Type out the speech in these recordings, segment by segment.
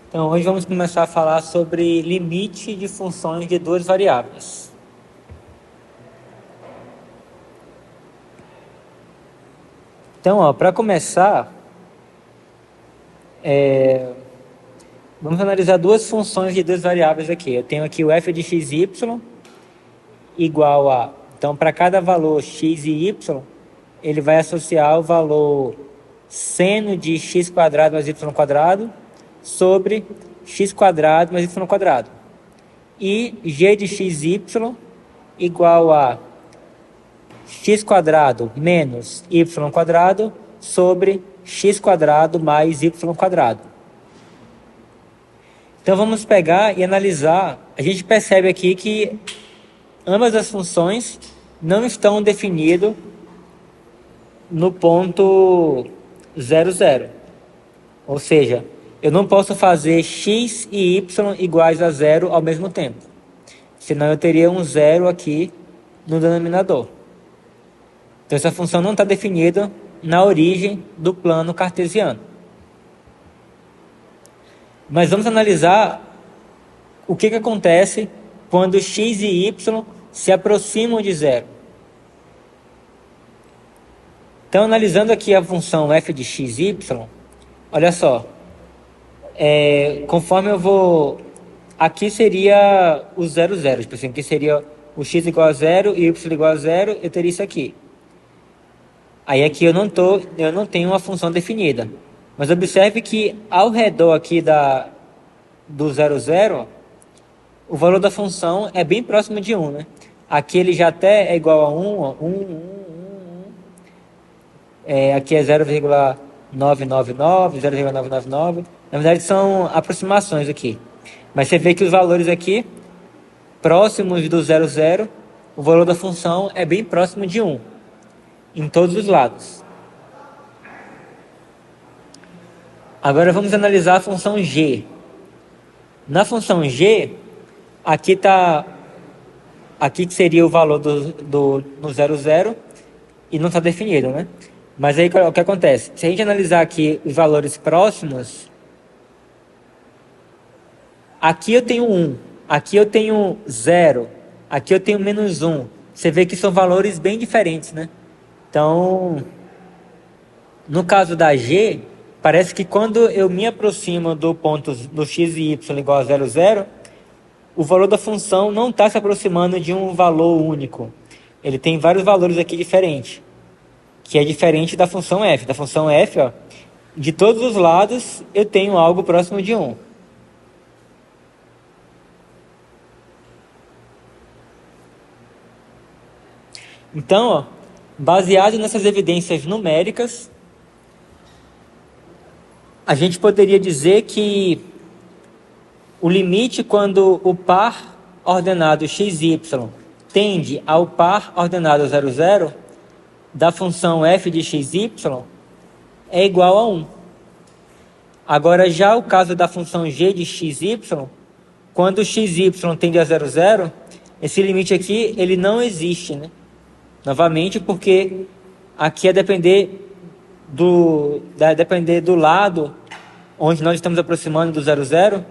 Então, hoje vamos começar a falar sobre limite de funções de duas variáveis. Então, para começar, vamos analisar duas funções de duas variáveis aqui. Eu tenho aqui o f de xy igual a... Então, para cada valor x e y, ele vai associar o valor seno de x quadrado mais y quadrado sobre x quadrado mais y quadrado. E g de xy igual a x quadrado menos y quadrado sobre x quadrado mais y quadrado. Então vamos pegar e analisar. A gente percebe aqui que ambas as funções não estão definidas no ponto 0, 0. Ou seja, eu não posso fazer x e y iguais a 0 ao mesmo tempo. Senão eu teria um 0 aqui no denominador. Então essa função não está definida na origem do plano cartesiano. Mas vamos analisar o que acontece quando x e y se aproximam de zero. Então, analisando aqui a função f de xy, olha só. Conforme eu vou... Aqui seria o 0, 0. Tipo assim, aqui seria o x igual a 0 e y igual a 0, eu teria isso aqui. Aí aqui eu não tenho uma função definida. Mas observe que ao redor aqui do 0, 0, o valor da função é bem próximo de 1, né? Aqui ele já até é igual a 1. Aqui é 0,999, 0,999. Na verdade são aproximações aqui. Mas você vê que os valores aqui, próximos do 0, 0, o valor da função é bem próximo de 1. Em todos os lados. Agora vamos analisar a função g. Na função g, aqui que seria o valor no 0, 0, e não está definido, né? Mas aí o que acontece? Se a gente analisar aqui os valores próximos, aqui eu tenho 1, aqui eu tenho 0, aqui eu tenho menos 1. Você vê que são valores bem diferentes, né? Então, no caso da g, parece que quando eu me aproximo do ponto do x e y igual a 0, 0, o valor da função não está se aproximando de um valor único. Ele tem vários valores aqui diferentes, que é diferente da função f. Da função f, ó, de todos os lados, eu tenho algo próximo de 1. Então, ó, baseado nessas evidências numéricas, a gente poderia dizer que o limite quando o par ordenado xy tende ao par ordenado 0, 0 da função f de xy é igual a 1. Agora, já o caso da função g de xy, quando xy tende a 0, 0, esse limite aqui ele não existe, né? Novamente, porque aqui é depender do lado onde nós estamos aproximando do 0, 0,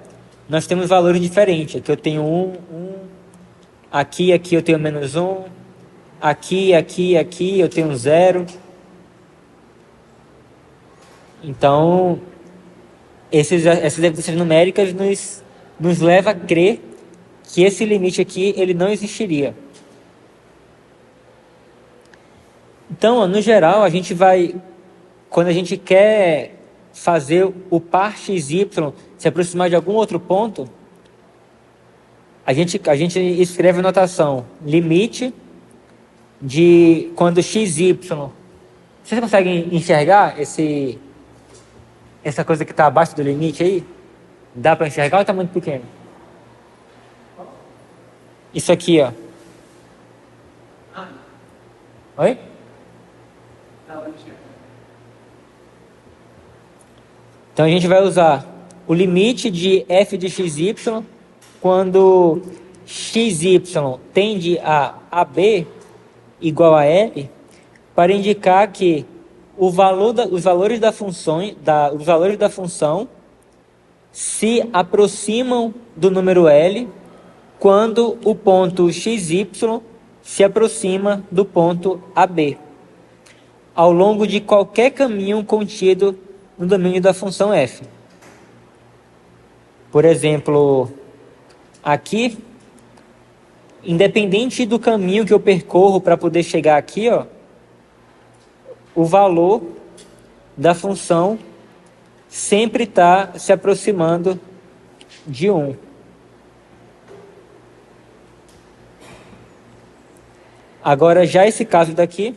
nós temos valores diferentes. Aqui eu tenho 1, aqui eu tenho menos 1, aqui eu tenho 0. Então, essas evidências numéricas nos levam a crer que esse limite aqui ele não existiria. Então, no geral, a gente vai, quando a gente quer fazer o par xy se aproximar de algum outro ponto, a gente escreve a notação limite de quando xy... Vocês conseguem enxergar essa coisa que está abaixo do limite aí? Dá para enxergar ou está muito pequeno? Isso aqui, ó. Oi? Então a gente vai usar o limite de f de xy quando xy tende a AB igual a L, para indicar que os valores da função se se aproximam do número L quando o ponto XY se aproxima do ponto AB, ao longo de qualquer caminho contido no domínio da função f. Por exemplo, aqui, independente do caminho que eu percorro para poder chegar aqui, ó, o valor da função sempre está se aproximando de 1. Agora, já esse caso daqui,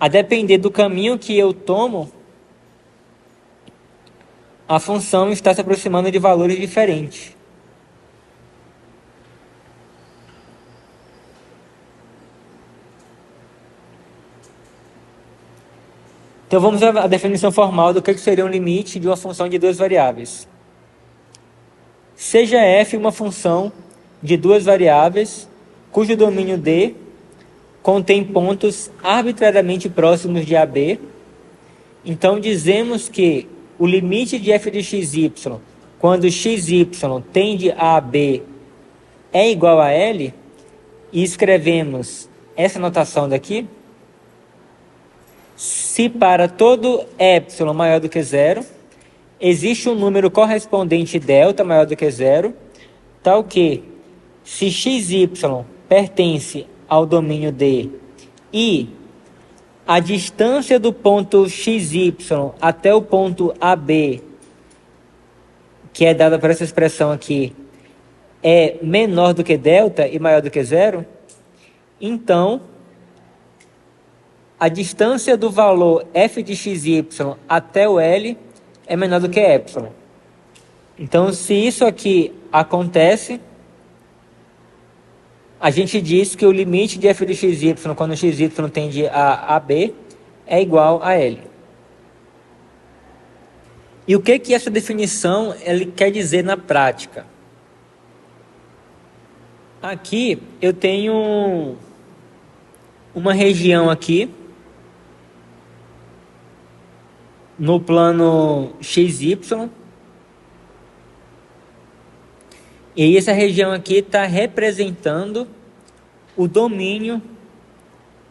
a depender do caminho que eu tomo, a função está se aproximando de valores diferentes. Então vamos à definição formal do que seria um limite de uma função de duas variáveis. Seja f uma função de duas variáveis cujo domínio D contém pontos arbitrariamente próximos de AB. Então dizemos que o limite de f de xy, quando xy tende a AB, é igual a L, e escrevemos essa notação daqui. Se para todo epsilon maior do que zero, existe um número correspondente delta maior do que zero, tal que, se xy pertence ao domínio D e a distância do ponto xy até o ponto AB, que é dada por essa expressão aqui, é menor do que delta e maior do que zero, então a distância do valor f de xy até o L é menor do que epsilon. Então, se isso aqui acontece, a gente diz que o limite de f de xy, quando xy tende a AB, é igual a L. E o que essa definição ele quer dizer na prática? Aqui eu tenho uma região aqui, no plano XY, e aí essa região aqui está representando o domínio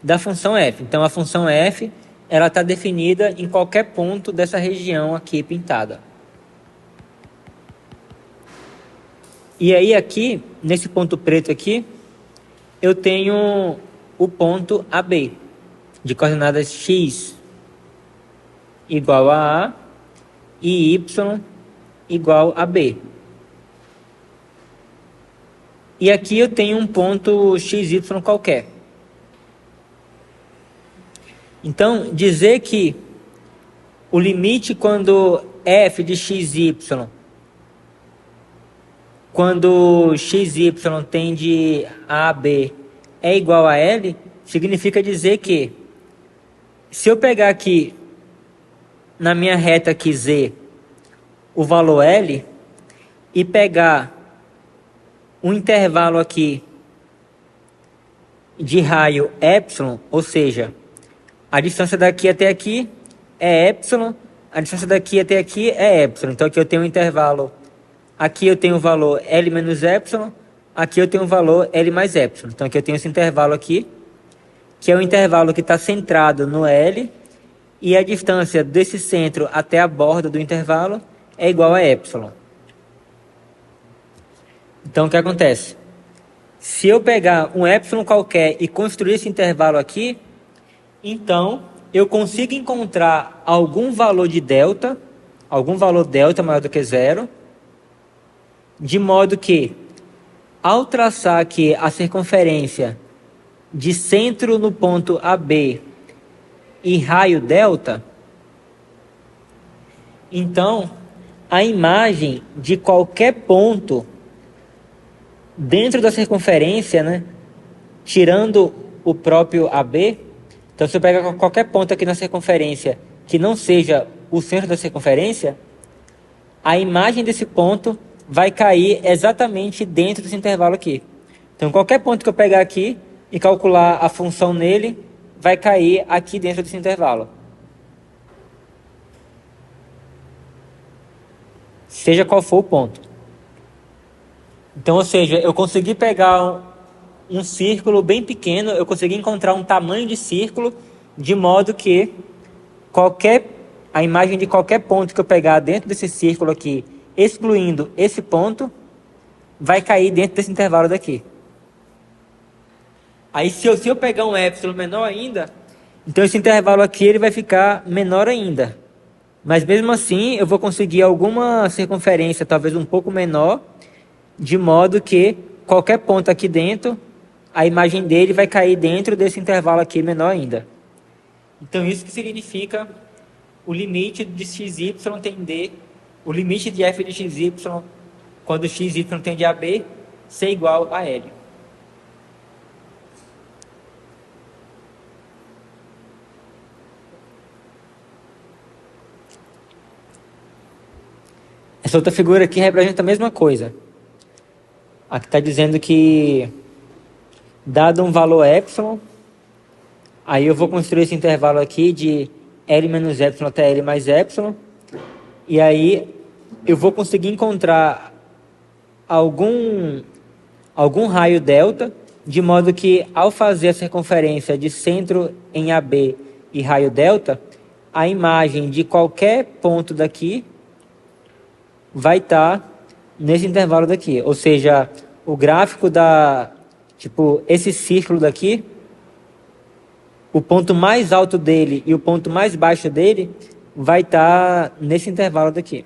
da função f. Então a função f ela está definida em qualquer ponto dessa região aqui pintada. E aí aqui, nesse ponto preto aqui, eu tenho o ponto AB, de coordenadas x igual a e y igual a b. E aqui eu tenho um ponto xy qualquer. Então, dizer que o limite quando f de xy, quando xy tende a AB, é igual a L, significa dizer que, se eu pegar aqui, na minha reta aqui Z, o valor L, e pegar um intervalo aqui de raio epsilon, ou seja, a distância daqui até aqui é epsilon, a distância daqui até aqui é epsilon. Então aqui eu tenho um intervalo, aqui eu tenho o valor L menos epsilon, aqui eu tenho o valor L mais epsilon. Então aqui eu tenho esse intervalo aqui, que é o intervalo que está centrado no L, e a distância desse centro até a borda do intervalo é igual a epsilon. Então, o que acontece? Se eu pegar um epsilon qualquer e construir esse intervalo aqui, então eu consigo encontrar algum valor de delta, algum valor delta maior do que zero, de modo que, ao traçar aqui a circunferência de centro no ponto AB e raio delta, então a imagem de qualquer ponto dentro da circunferência, né, tirando o próprio AB, então se eu pegar qualquer ponto aqui na circunferência que não seja o centro da circunferência, a imagem desse ponto vai cair exatamente dentro desse intervalo aqui. Então qualquer ponto que eu pegar aqui e calcular a função nele, vai cair aqui dentro desse intervalo. seja qual for o ponto. Então, ou seja, eu consegui pegar um círculo bem pequeno, eu consegui encontrar um tamanho de círculo de modo que a imagem de qualquer ponto que eu pegar dentro desse círculo aqui, excluindo esse ponto, vai cair dentro desse intervalo daqui. Aí se eu pegar um epsilon menor ainda, então esse intervalo aqui ele vai ficar menor ainda. Mas mesmo assim eu vou conseguir alguma circunferência, talvez um pouco menor, de modo que qualquer ponto aqui dentro, a imagem dele vai cair dentro desse intervalo aqui menor ainda. Então isso que significa o limite de xy tender, o limite de f de xy, quando xy tende a b, ser igual a L. Essa outra figura aqui representa a mesma coisa. Aqui está dizendo que, dado um valor epsilon, aí eu vou construir esse intervalo aqui de L menos epsilon até L mais epsilon, e aí eu vou conseguir encontrar algum raio delta, de modo que ao fazer a circunferência de centro em AB e raio delta, a imagem de qualquer ponto daqui vai estar nesse intervalo daqui. Ou seja, o gráfico esse círculo daqui, o ponto mais alto dele e o ponto mais baixo dele vai estar nesse intervalo daqui.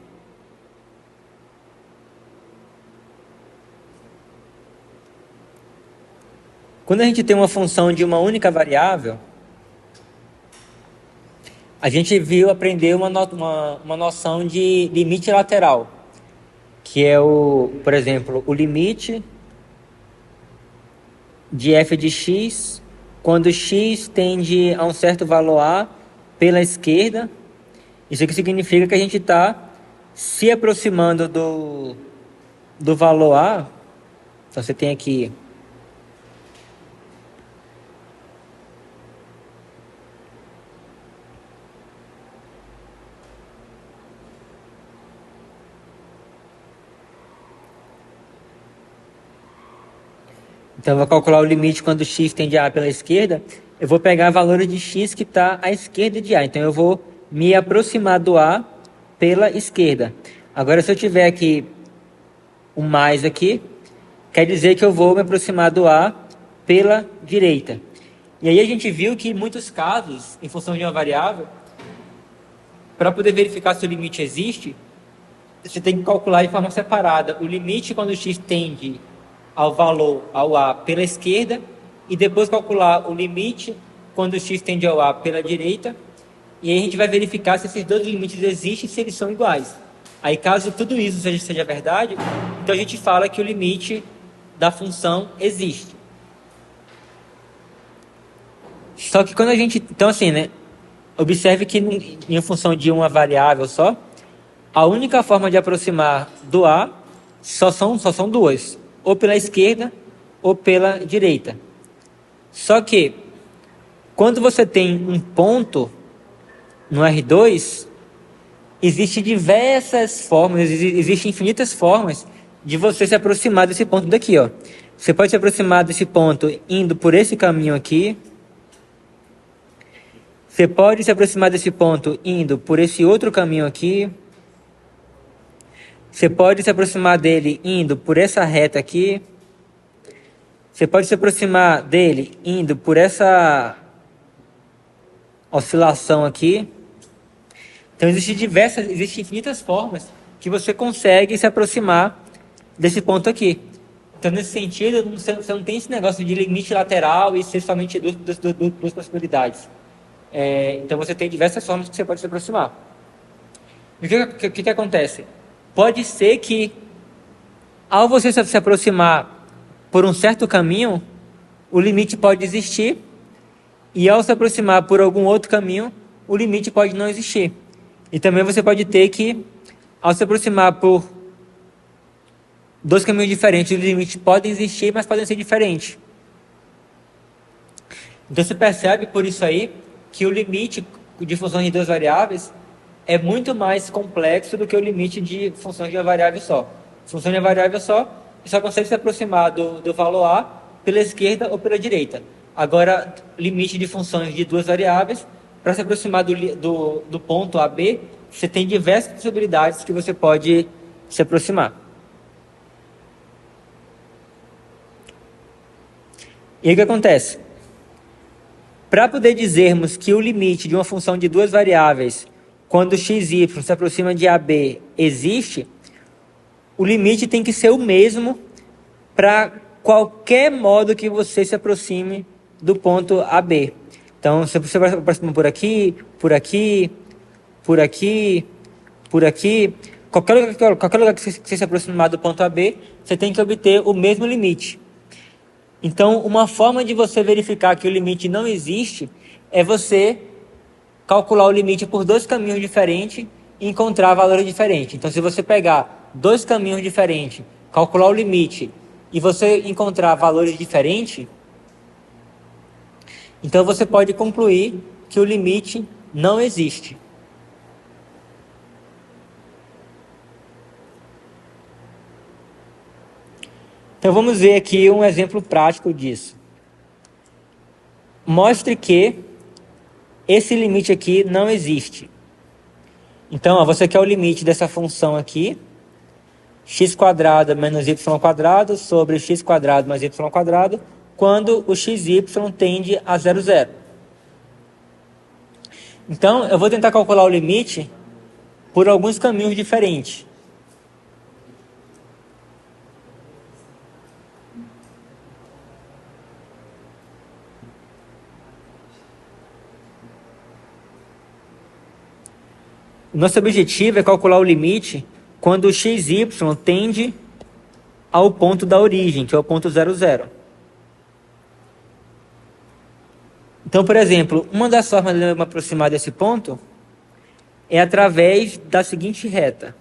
Quando a gente tem uma função de uma única variável, a gente aprender uma noção de limite lateral, que é por exemplo, o limite de f de x quando x tende a um certo valor a pela esquerda. Isso aqui significa que a gente está se aproximando do valor a. Então você tem aqui então, eu vou calcular o limite quando x tende a pela esquerda. Eu vou pegar valores de x que está à esquerda de a. Então, eu vou me aproximar do a pela esquerda. Agora, se eu tiver aqui um mais aqui, quer dizer que eu vou me aproximar do a pela direita. E aí a gente viu que em muitos casos, em função de uma variável, para poder verificar se o limite existe, você tem que calcular de forma separada o limite quando x tende ao valor, ao a pela esquerda, e depois calcular o limite quando x tende ao a pela direita, e aí a gente vai verificar se esses dois limites existem e se eles são iguais. Aí caso tudo isso seja verdade, então a gente fala que o limite da função existe. Só que quando a gente... Então assim, né? Observe que em função de uma variável só, a única forma de aproximar do a só são duas. Ou pela esquerda ou pela direita. Só que quando você tem um ponto no R2, existem diversas formas, existem infinitas formas de você se aproximar desse ponto daqui, ó. Você pode se aproximar desse ponto indo por esse caminho aqui. Você pode se aproximar desse ponto indo por esse outro caminho aqui. Você pode se aproximar dele indo por essa reta aqui. Você pode se aproximar dele indo por essa oscilação aqui. Então existem infinitas formas que você consegue se aproximar desse ponto aqui. Então nesse sentido, você não tem esse negócio de limite lateral e ser somente duas possibilidades. Então você tem diversas formas que você pode se aproximar. E o que acontece? Pode ser que, ao você se aproximar por um certo caminho, o limite pode existir, e ao se aproximar por algum outro caminho, o limite pode não existir. E também você pode ter que, ao se aproximar por dois caminhos diferentes, os limites podem existir, mas podem ser diferentes. Então você percebe por isso aí que o limite de função de duas variáveis é muito mais complexo do que o limite de funções de uma variável só. Função de uma variável só, você só consegue se aproximar do valor A pela esquerda ou pela direita. Agora, limite de funções de duas variáveis, para se aproximar do ponto A, B, você tem diversas possibilidades que você pode se aproximar. E o que acontece? Para poder dizermos que o limite de uma função de duas variáveis, quando x e y se aproxima de AB, existe, o limite tem que ser o mesmo para qualquer modo que você se aproxime do ponto AB. Então, se você vai aproximar por aqui, por aqui, por aqui, por aqui, qualquer lugar que você se aproximar do ponto AB, você tem que obter o mesmo limite. Então, uma forma de você verificar que o limite não existe é você calcular o limite por dois caminhos diferentes e encontrar valores diferentes. Então, se você pegar dois caminhos diferentes, calcular o limite e você encontrar valores diferentes, então você pode concluir que o limite não existe. Então vamos ver aqui um exemplo prático disso. Mostre que esse limite aqui não existe. Então, ó, você quer o limite dessa função aqui, x² menos y² sobre x² mais y², quando o xy tende a 0, 0. Então, eu vou tentar calcular o limite por alguns caminhos diferentes. Nosso objetivo é calcular o limite quando o xy tende ao ponto da origem, que é o ponto 0, 0. Então, por exemplo, uma das formas de eu me aproximar desse ponto é através da seguinte reta.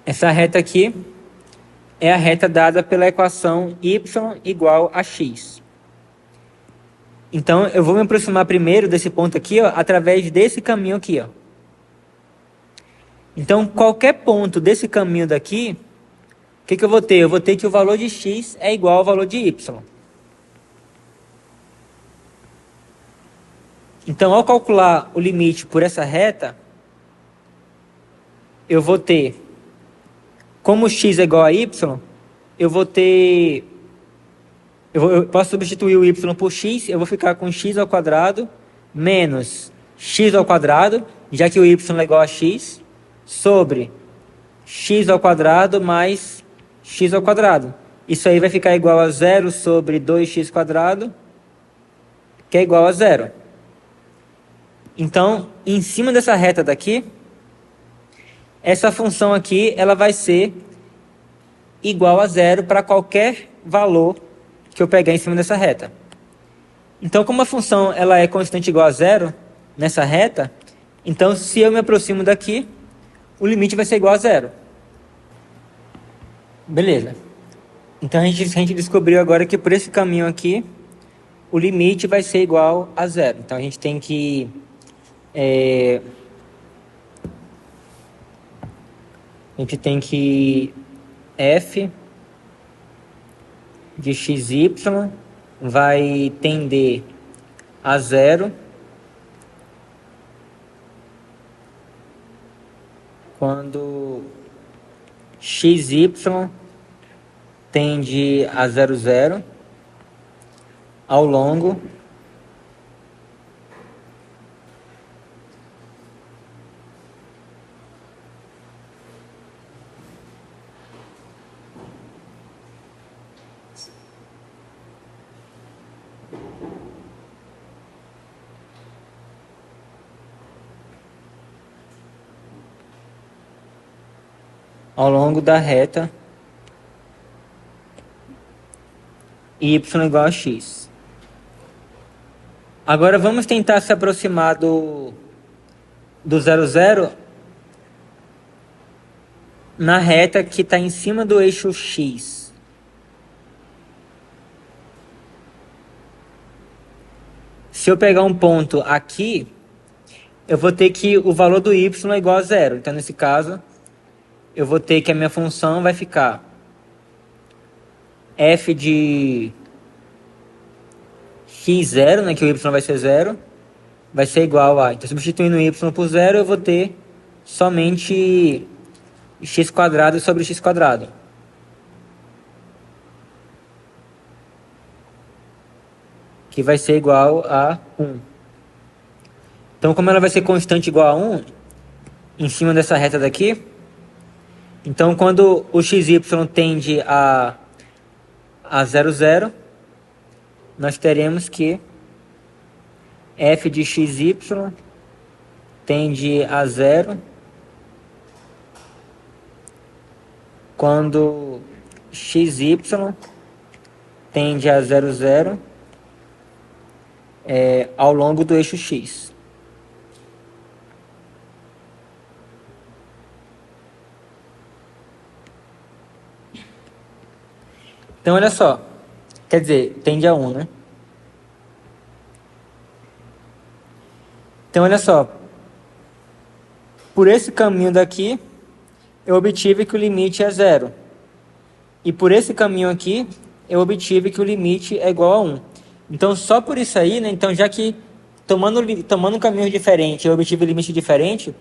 Essa reta aqui é a reta dada pela equação y igual a x. Então, eu vou me aproximar primeiro desse ponto aqui, ó, através desse caminho aqui, ó. Então, qualquer ponto desse caminho daqui, o que eu vou ter? Eu vou ter que o valor de x é igual ao valor de y. Então, ao calcular o limite por essa reta, eu vou ter, como x é igual a y, eu vou ter... Eu posso substituir o y por x, eu vou ficar com x² menos x², já que o y é igual a x, sobre x² mais x². Isso aí vai ficar igual a 0 sobre 2x², que é igual a 0. Então, em cima dessa reta daqui, essa função aqui ela vai ser igual a 0 para qualquer valor que eu pegar em cima dessa reta. Então, como a função ela é constante igual a 0 nessa reta, então se eu me aproximo daqui, o limite vai ser igual a 0. Beleza. Então a gente descobriu agora que por esse caminho aqui, o limite vai ser igual a 0. Então a gente tem que... f de xy vai tender a 0 quando xy tende a 0, 0 ao longo da reta y igual a x. Agora vamos tentar se aproximar do do 0,0 na reta que está em cima do eixo X. Se eu pegar um ponto aqui, eu vou ter que o valor do y é igual a zero. Então, nesse caso, eu vou ter que a minha função vai ficar f de x0, né, que o y vai ser zero, vai ser igual a... Então, substituindo o y por zero, eu vou ter somente x² sobre x². Que vai ser igual a 1. Então, como ela vai ser constante igual a 1, em cima dessa reta daqui, então quando o xy tende a 0,0, nós teremos que f de xy tende a 0 quando xy tende a 0,0 ao longo do eixo x. Então, olha só. Quer dizer, tende a 1, né? Então, olha só. Por esse caminho daqui, eu obtive que o limite é 0. E por esse caminho aqui, eu obtive que o limite é igual a 1. Então, só por isso aí, né? Então, já que tomando um caminho diferente, eu obtive limite diferente,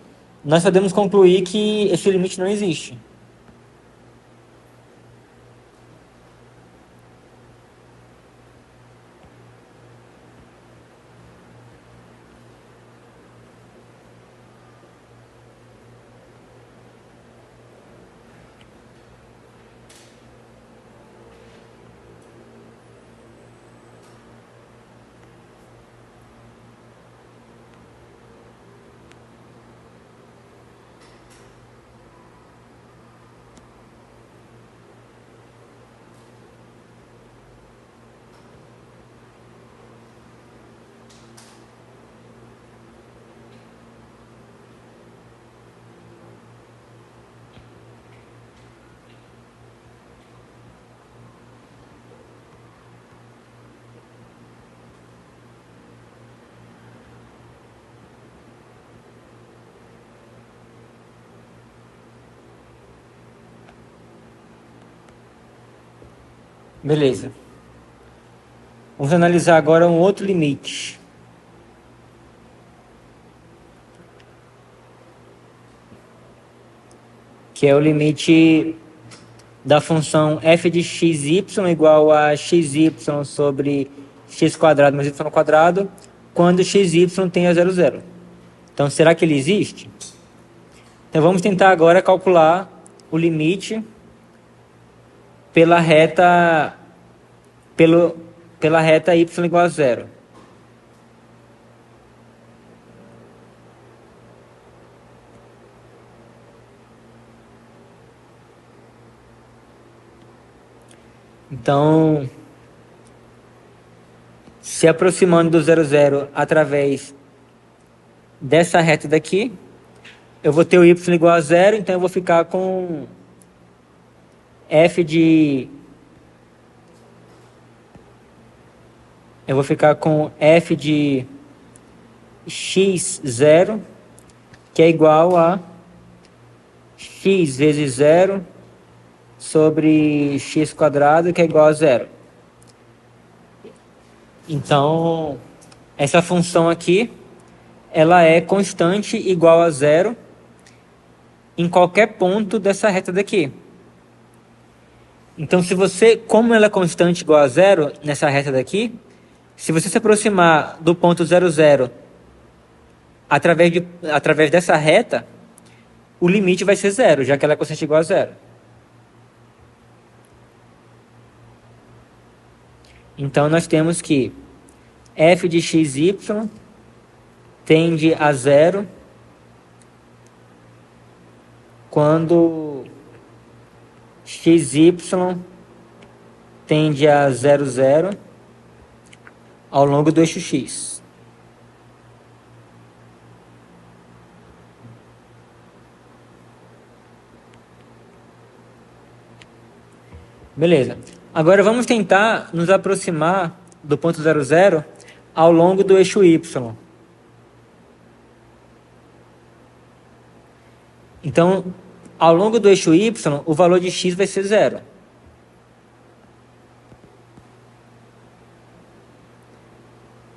nós podemos concluir que esse limite não existe. Beleza. Vamos analisar agora um outro limite. Que é o limite da função f de xy igual a xy sobre x² mais y², quando xy tem a 0,0. Então, será que ele existe? Então, vamos tentar agora calcular o limite pela reta y igual a 0. Então, se aproximando do 0,0 através dessa reta daqui, eu vou ter o y igual a 0, então eu vou ficar com f de... Eu vou ficar com f de x0, que é igual a x vezes 0 sobre x², que é igual a 0. Então, essa função aqui, ela é constante igual a 0 em qualquer ponto dessa reta daqui. Então, como ela é constante igual a 0 nessa reta daqui, se você se aproximar do ponto 0,0 através dessa reta, o limite vai ser 0, já que ela é constante igual a 0. Então, nós temos que f de xy tende a 0 quando xy tende a 0,0 ao longo do eixo x. Beleza. Agora vamos tentar nos aproximar do ponto 00 ao longo do eixo Y. Então, ao longo do eixo Y, o valor de x vai ser 0.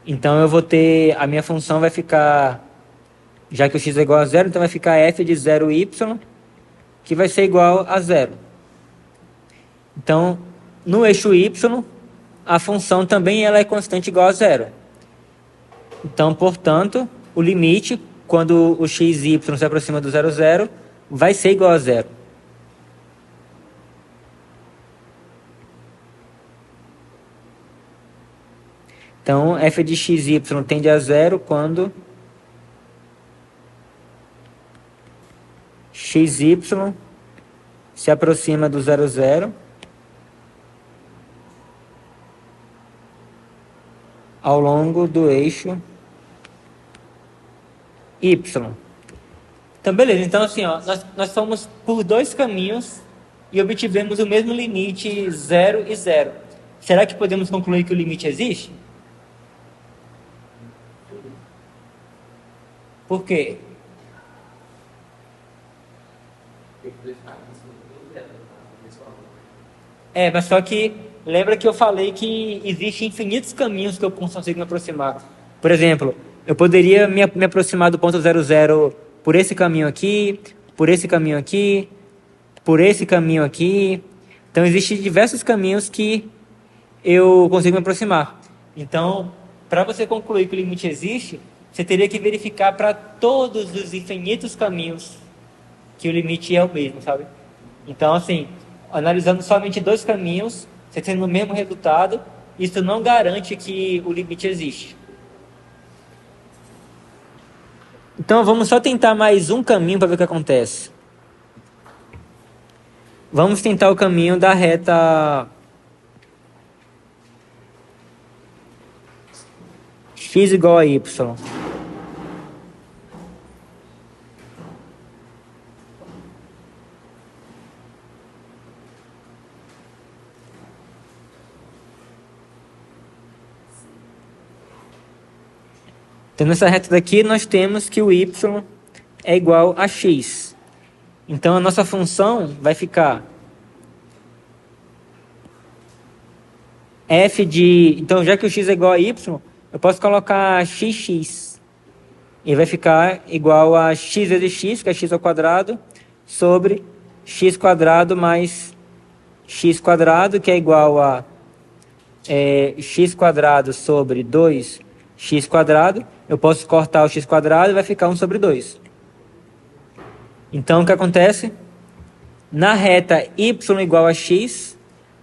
Então eu vou ter, a minha função vai ficar, já que o x é igual a 0, então vai ficar f de 0y, que vai ser igual a 0. Então, no eixo y, a função também ela é constante igual a 0. Então, portanto, o limite, quando o x e y se aproxima do 0, 0, vai ser igual a 0. Então, f de x e y tende a 0 quando x y se aproxima do 0, 0 ao longo do eixo y. Então, beleza. Então, assim, ó, nós fomos por dois caminhos e obtivemos o mesmo limite 0 e 0. Será que podemos concluir que o limite existe? Por quê? Mas só que lembra que eu falei que existem infinitos caminhos que eu consigo me aproximar. Por exemplo, eu poderia me aproximar do ponto 00 por esse caminho aqui, por esse caminho aqui, por esse caminho aqui. Então, existem diversos caminhos que eu consigo me aproximar. Então, para você concluir que o limite existe, você teria que verificar para todos os infinitos caminhos que o limite é o mesmo, sabe? Então, assim, analisando somente dois caminhos, você tendo o mesmo resultado, isso não garante que o limite existe. Então, vamos só tentar mais um caminho para ver o que acontece. Vamos tentar o caminho da reta x igual a y. Então, nessa reta daqui, nós temos que o y é igual a x. Então, a nossa função vai ficar f de... Então, já que o x é igual a y, eu posso colocar xx. E vai ficar igual a x vezes x, que é x ao quadrado, sobre x quadrado mais x quadrado, que é igual a x quadrado sobre 2x quadrado. Eu posso cortar o x quadrado e vai ficar 1 sobre 2. Então, o que acontece? Na reta y igual a x,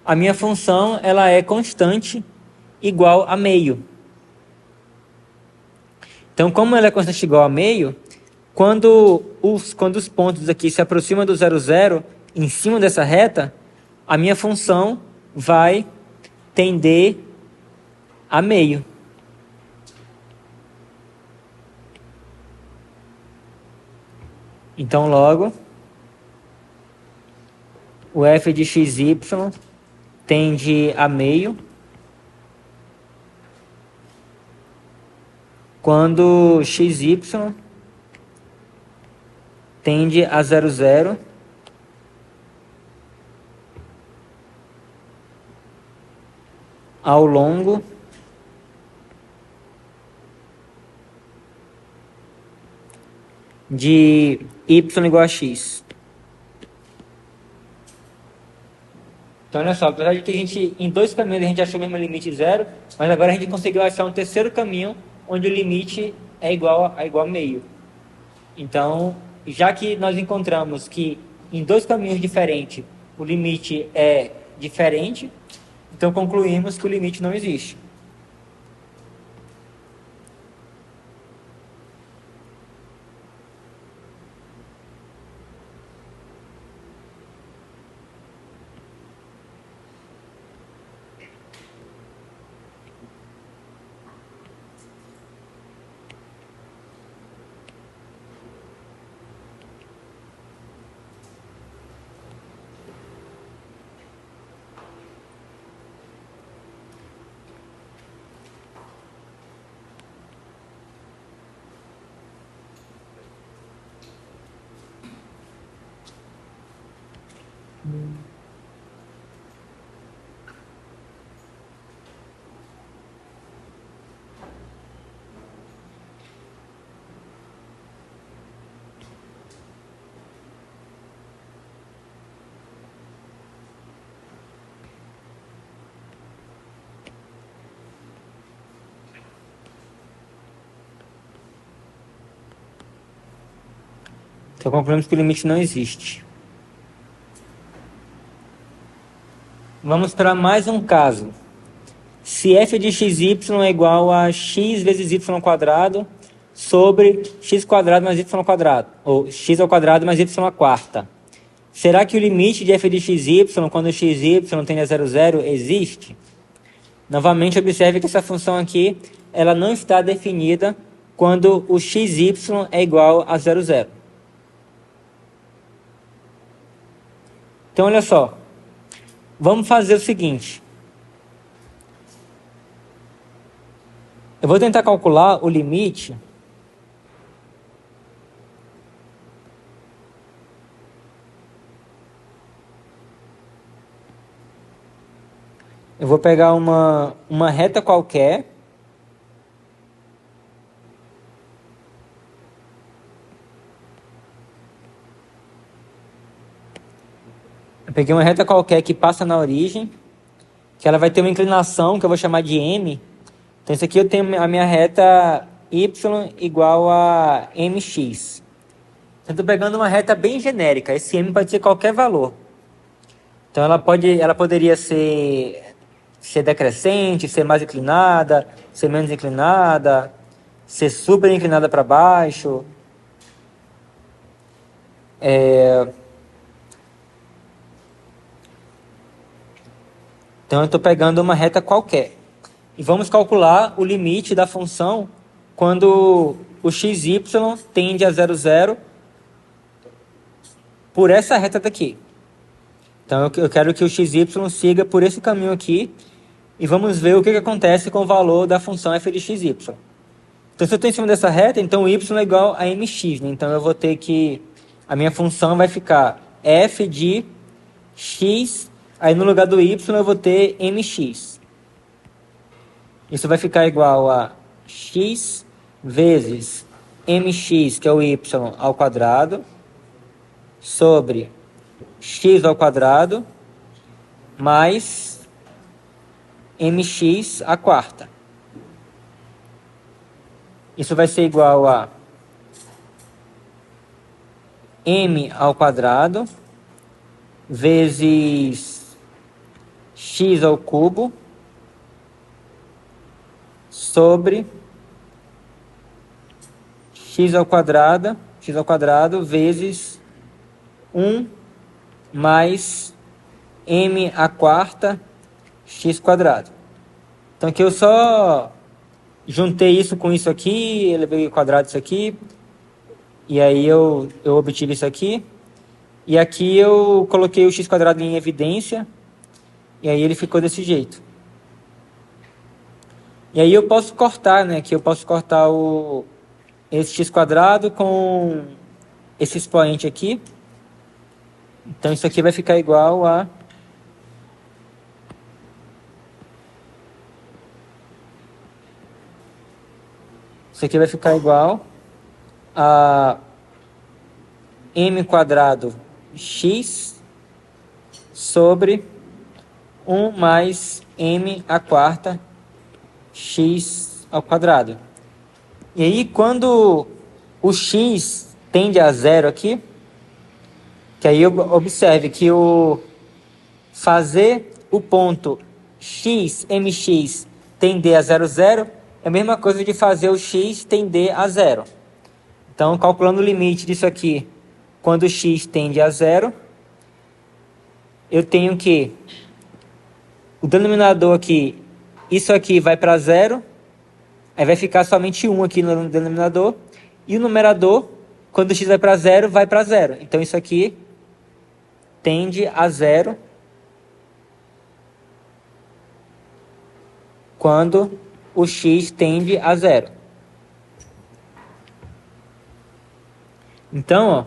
a minha função ela é constante igual a meio. Então, como ela é constante igual a meio, quando os pontos aqui se aproximam do 0, 0, em cima dessa reta, a minha função vai tender a meio. Então, logo, o f de xy tende a meio quando xy tende a 0, 0 ao longo de y igual a x. Então, olha só, apesar de que em dois caminhos a gente achou o mesmo limite 0, mas agora a gente conseguiu achar um terceiro caminho onde o limite é igual a meio. Então, já que nós encontramos que em dois caminhos diferentes o limite é diferente, então concluímos que o limite não existe. Então concluímos que o limite não existe. Vamos para mais um caso. Se f de xy é igual a x vezes y quadrado sobre x quadrado mais y quadrado, ou x ao quadrado mais y à quarta. Será que o limite de f de xy, quando xy tende a 0, 0, existe? Novamente, observe que essa função aqui, ela não está definida quando o xy é igual a 0, 0. Então, olha só. Vamos fazer o seguinte. Eu vou tentar calcular o limite eu vou pegar uma reta qualquer eu peguei uma reta qualquer que passa na origem, que ela vai ter uma inclinação que eu vou chamar de m. Então isso aqui eu tenho a minha reta y igual a mx. Eu estou pegando uma reta bem genérica, esse m pode ser qualquer valor. Então ela poderia ser decrescente, ser mais inclinada, ser menos inclinada, ser super inclinada para baixo. Então eu estou pegando uma reta qualquer. E vamos calcular o limite da função quando o xy tende a 0, 0 por essa reta daqui. Então eu quero que o xy siga por esse caminho aqui e vamos ver o que acontece com o valor da função f de xy. Então se eu estou em cima dessa reta, então o y é igual a mx, né? Então eu vou ter que... a minha função vai ficar f de x, aí no lugar do y eu vou ter mx. Isso vai ficar igual a x vezes mx, que é o y ao quadrado, sobre x ao quadrado, mais mx à quarta. Isso vai ser igual a m ao quadrado, vezes x ao cubo, sobre x ao quadrado vezes 1 mais m à quarta x quadrado. Então aqui eu só juntei isso com isso aqui, elevei ao quadrado isso aqui, e aí eu obtive isso aqui. E aqui eu coloquei o x quadrado em evidência, e aí ele ficou desse jeito. E aí eu posso cortar, né? Aqui eu posso cortar esse x quadrado com esse expoente aqui. Então isso aqui vai ficar igual a... isso aqui vai ficar igual a m quadrado x sobre 1 mais m à quarta x ao quadrado. E aí quando o x tende a 0 aqui, que aí observe que fazer o ponto x, mx, tender a 0, 0, é a mesma coisa de fazer o x tender a 0. Então, calculando o limite disso aqui, quando o x tende a 0, eu tenho que o denominador aqui, isso aqui vai para 0, aí vai ficar somente 1 aqui no denominador, e o numerador, quando o x vai para 0, vai para 0. Então, isso aqui tende a 0 quando o x tende a 0. Então, ó,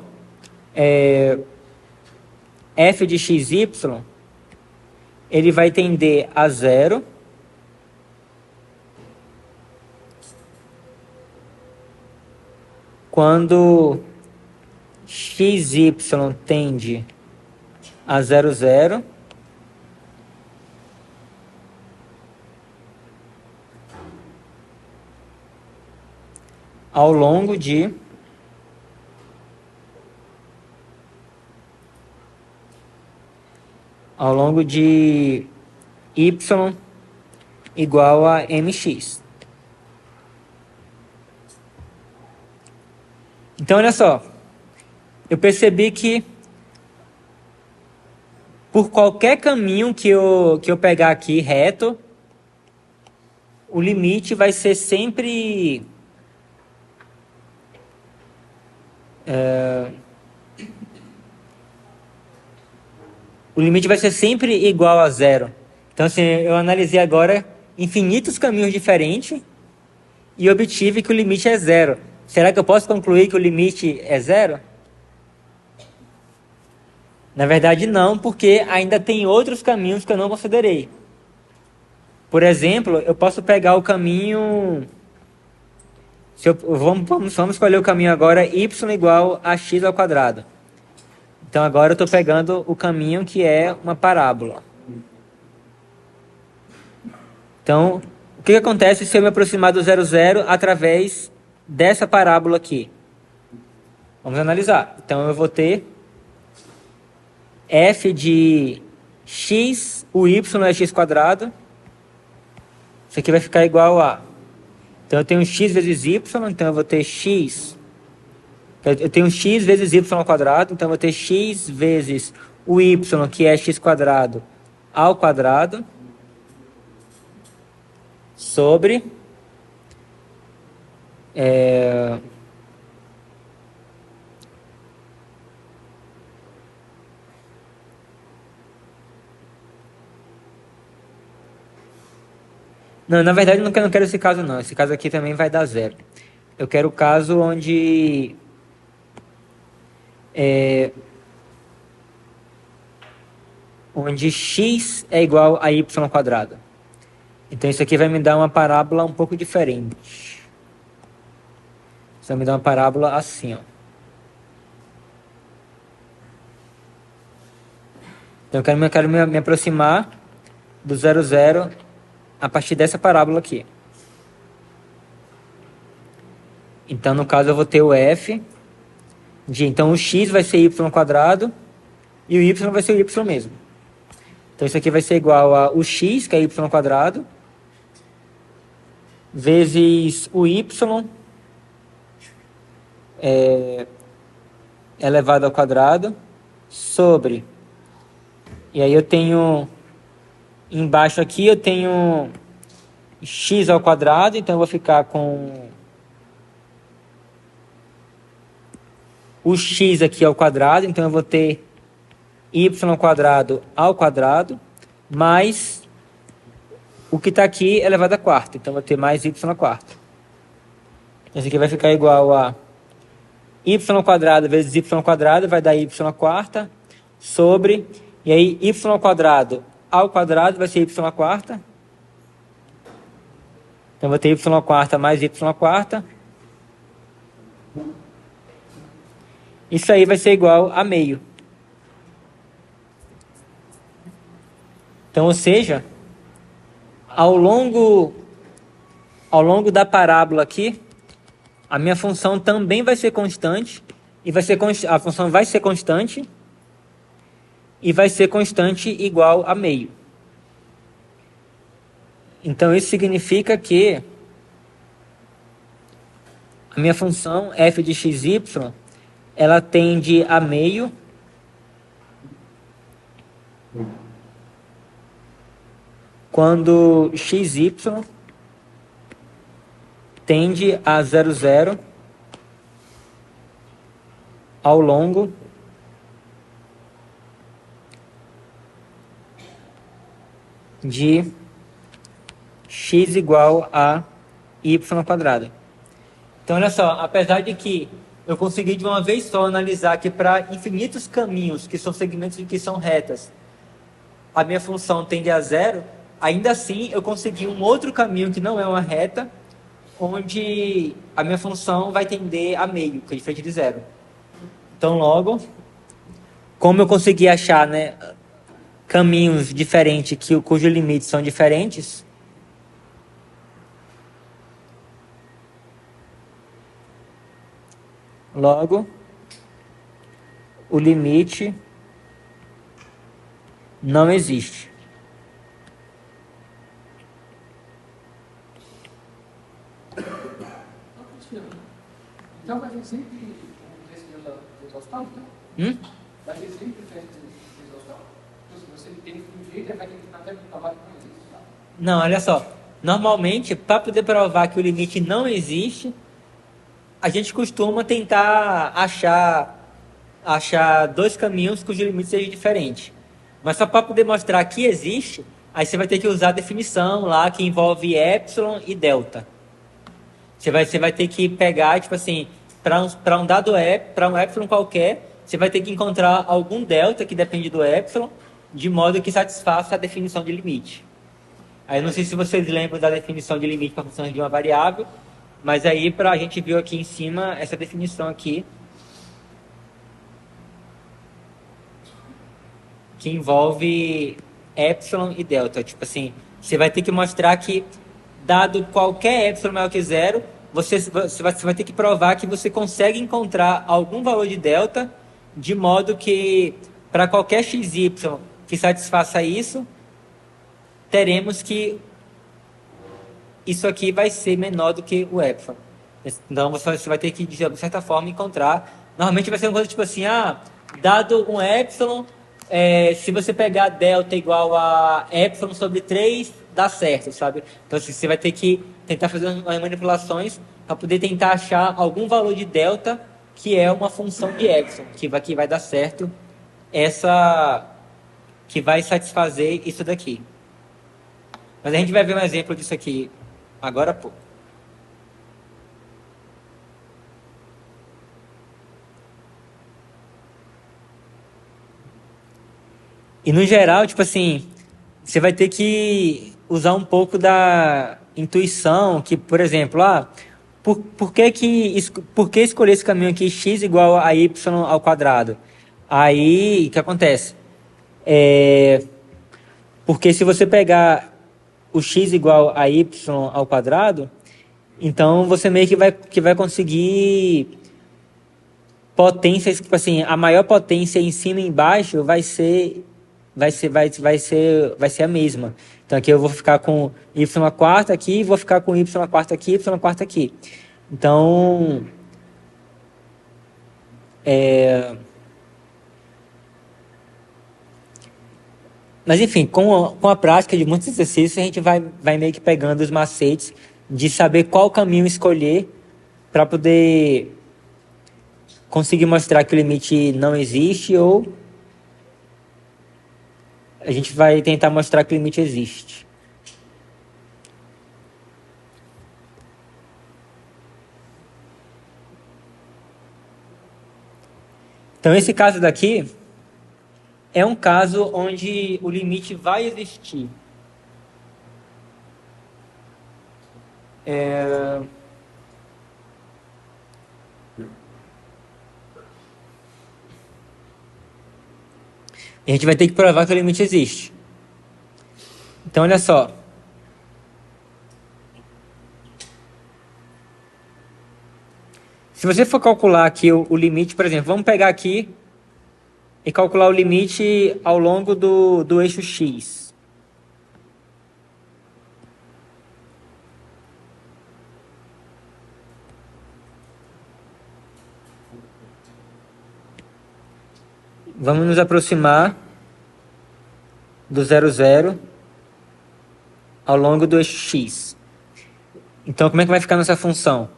f de xy, ele vai tender a zero quando xy tende a 0,0 ao longo de y igual a mx. Então, olha só, eu percebi que por qualquer caminho que eu pegar aqui reto, o limite vai ser sempre igual a zero. Então, assim, eu analisei agora infinitos caminhos diferentes e obtive que o limite é zero. Será que eu posso concluir que o limite é zero? Na verdade, não, porque ainda tem outros caminhos que eu não considerei. Por exemplo, eu posso pegar o caminho... Vamos escolher o caminho agora y igual a x ao quadrado. Então agora eu estou pegando o caminho que é uma parábola. Então, o que acontece se eu me aproximar do 0,0 através dessa parábola aqui? Vamos analisar. Então eu vou ter f de x, o y é x quadrado. Isso aqui vai ficar igual a... Então eu tenho x vezes y, então eu vou ter x... Eu tenho x vezes y ao quadrado, então eu vou ter x vezes o y, que é x quadrado, ao quadrado, sobre... Não, na verdade eu não quero esse caso não. Esse caso aqui também vai dar zero. Eu quero o caso onde... onde x é igual a y ao quadrado. Então isso aqui vai me dar uma parábola um pouco diferente. Isso vai me dar uma parábola assim, ó. Então eu quero me aproximar do 0,0 a partir dessa parábola aqui. Então no caso eu vou ter o f de... Então o x vai ser y ao quadrado e o y vai ser o y mesmo. Então isso aqui vai ser igual a o x, que é y ao quadrado, vezes o y elevado ao quadrado, sobre... E aí eu tenho... Embaixo aqui eu tenho x ao quadrado, então eu vou ficar com o x aqui ao quadrado, então eu vou ter y ao quadrado, mais o que está aqui elevado a quarta, então eu vou ter mais y à quarta. Esse aqui vai ficar igual a y ao quadrado vezes y ao quadrado, vai dar y à quarta, sobre, e aí y ao quadrado vai ser y à quarta. Então, eu vou ter y à quarta mais y à quarta. Isso aí vai ser igual a meio. Então, ou seja, ao longo da parábola aqui, a minha função também vai ser constante, e a função vai ser constante, e vai ser constante igual a meio. Então isso significa que a minha função f de xy, ela tende a meio quando xy tende a 0,0 ao longo de x igual a y ao quadrado. Então, olha só, apesar de que eu consegui de uma vez só analisar que para infinitos caminhos, que são segmentos que são retas, a minha função tende a zero, ainda assim eu consegui um outro caminho que não é uma reta, onde a minha função vai tender a meio, que é diferente de zero. Então, logo, como eu consegui achar, né, caminhos diferentes cujos limites são diferentes, logo, o limite não existe. Então vai ter sempre esse de exaustão, então? Vai ter sempre diferença de exaustão? Então, se você tem um jeito, vai ter que até provar que não existe, tá? Não, olha só. Normalmente, para poder provar que o limite não existe, a gente costuma tentar achar dois caminhos cujos limites sejam diferentes. Mas só para poder mostrar que existe, aí você vai ter que usar a definição lá que envolve epsilon e delta. Você vai ter que pegar, tipo assim, para um dado para um epsilon qualquer, você vai ter que encontrar algum delta que depende do epsilon, de modo que satisfaça a definição de limite. Aí eu não sei se vocês lembram da definição de limite para funções de uma variável, mas aí a gente viu aqui em cima essa definição aqui, que envolve epsilon e delta. Tipo assim, você vai ter que mostrar que, dado qualquer epsilon maior que zero, você vai ter que provar que você consegue encontrar algum valor de delta, de modo que, para qualquer xy que satisfaça isso, teremos que isso aqui vai ser menor do que o epsilon. Então, você vai ter que, de certa forma, encontrar. Normalmente vai ser uma coisa tipo assim, dado um epsilon, se você pegar delta igual a epsilon sobre 3, dá certo, sabe? Então, assim, você vai ter que tentar fazer umas manipulações para poder tentar achar algum valor de delta que é uma função de epsilon, que vai dar certo que vai satisfazer isso daqui. Mas a gente vai ver um exemplo disso aqui agora há pouco. E no geral, tipo assim, você vai ter que usar um pouco da intuição, que, por exemplo, por que escolher esse caminho aqui, x igual a y ao quadrado? Aí, o que acontece? Porque se você pegar o x igual a y ao quadrado, então você meio que vai conseguir potências, tipo assim, a maior potência em cima e embaixo vai ser a mesma. Então aqui eu vou ficar com y a quarta aqui, vou ficar com y a quarta aqui, y a quarta aqui. Então, mas enfim, com a prática de muitos exercícios, a gente vai meio que pegando os macetes de saber qual caminho escolher para poder conseguir mostrar que o limite não existe, ou a gente vai tentar mostrar que o limite existe. Então, esse caso daqui é um caso onde o limite vai existir. E a gente vai ter que provar que o limite existe. Então, olha só. Se você for calcular aqui o limite, por exemplo, vamos pegar aqui e calcular o limite ao longo do eixo x. Vamos nos aproximar do 0, 0 ao longo do eixo x. Então, como é que vai ficar nossa função?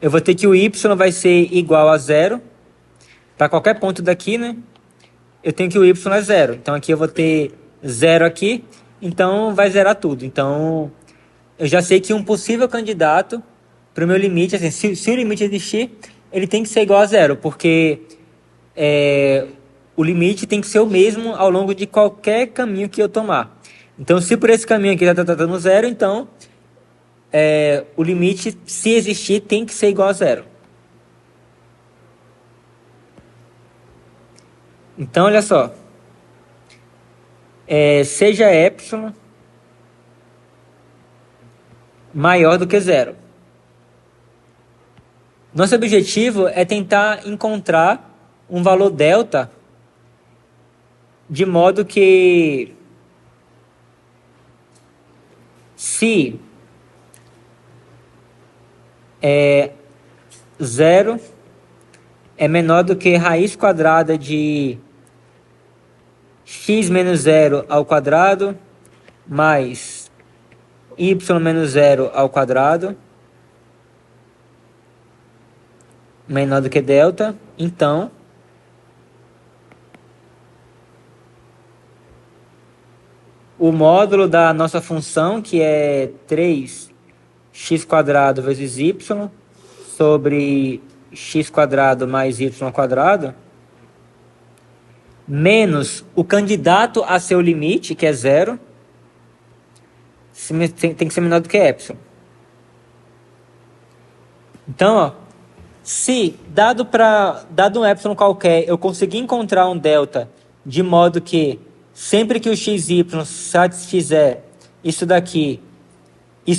Eu vou ter que o y vai ser igual a 0. Para qualquer ponto daqui, né? Eu tenho que o y é 0. Então, aqui eu vou ter 0 aqui. Então, vai zerar tudo. Então, eu já sei que um possível candidato para o meu limite, assim, se o limite existir, ele tem que ser igual a zero, porque o limite tem que ser o mesmo ao longo de qualquer caminho que eu tomar. Então, se por esse caminho aqui está dando zero, então o limite, se existir, tem que ser igual a zero. Então, olha só. Seja epsilon maior do que zero. Nosso objetivo é tentar encontrar um valor delta de modo que se zero é menor do que raiz quadrada de x menos zero ao quadrado mais y menos zero ao quadrado menor do que delta, então o módulo da nossa função, que é 3x² vezes y sobre x² mais y², menos o candidato a seu limite, que é zero, tem que ser menor do que epsilon. Então, ó, se dado um epsilon qualquer, eu conseguir encontrar um delta de modo que sempre que o xy satisfizer isso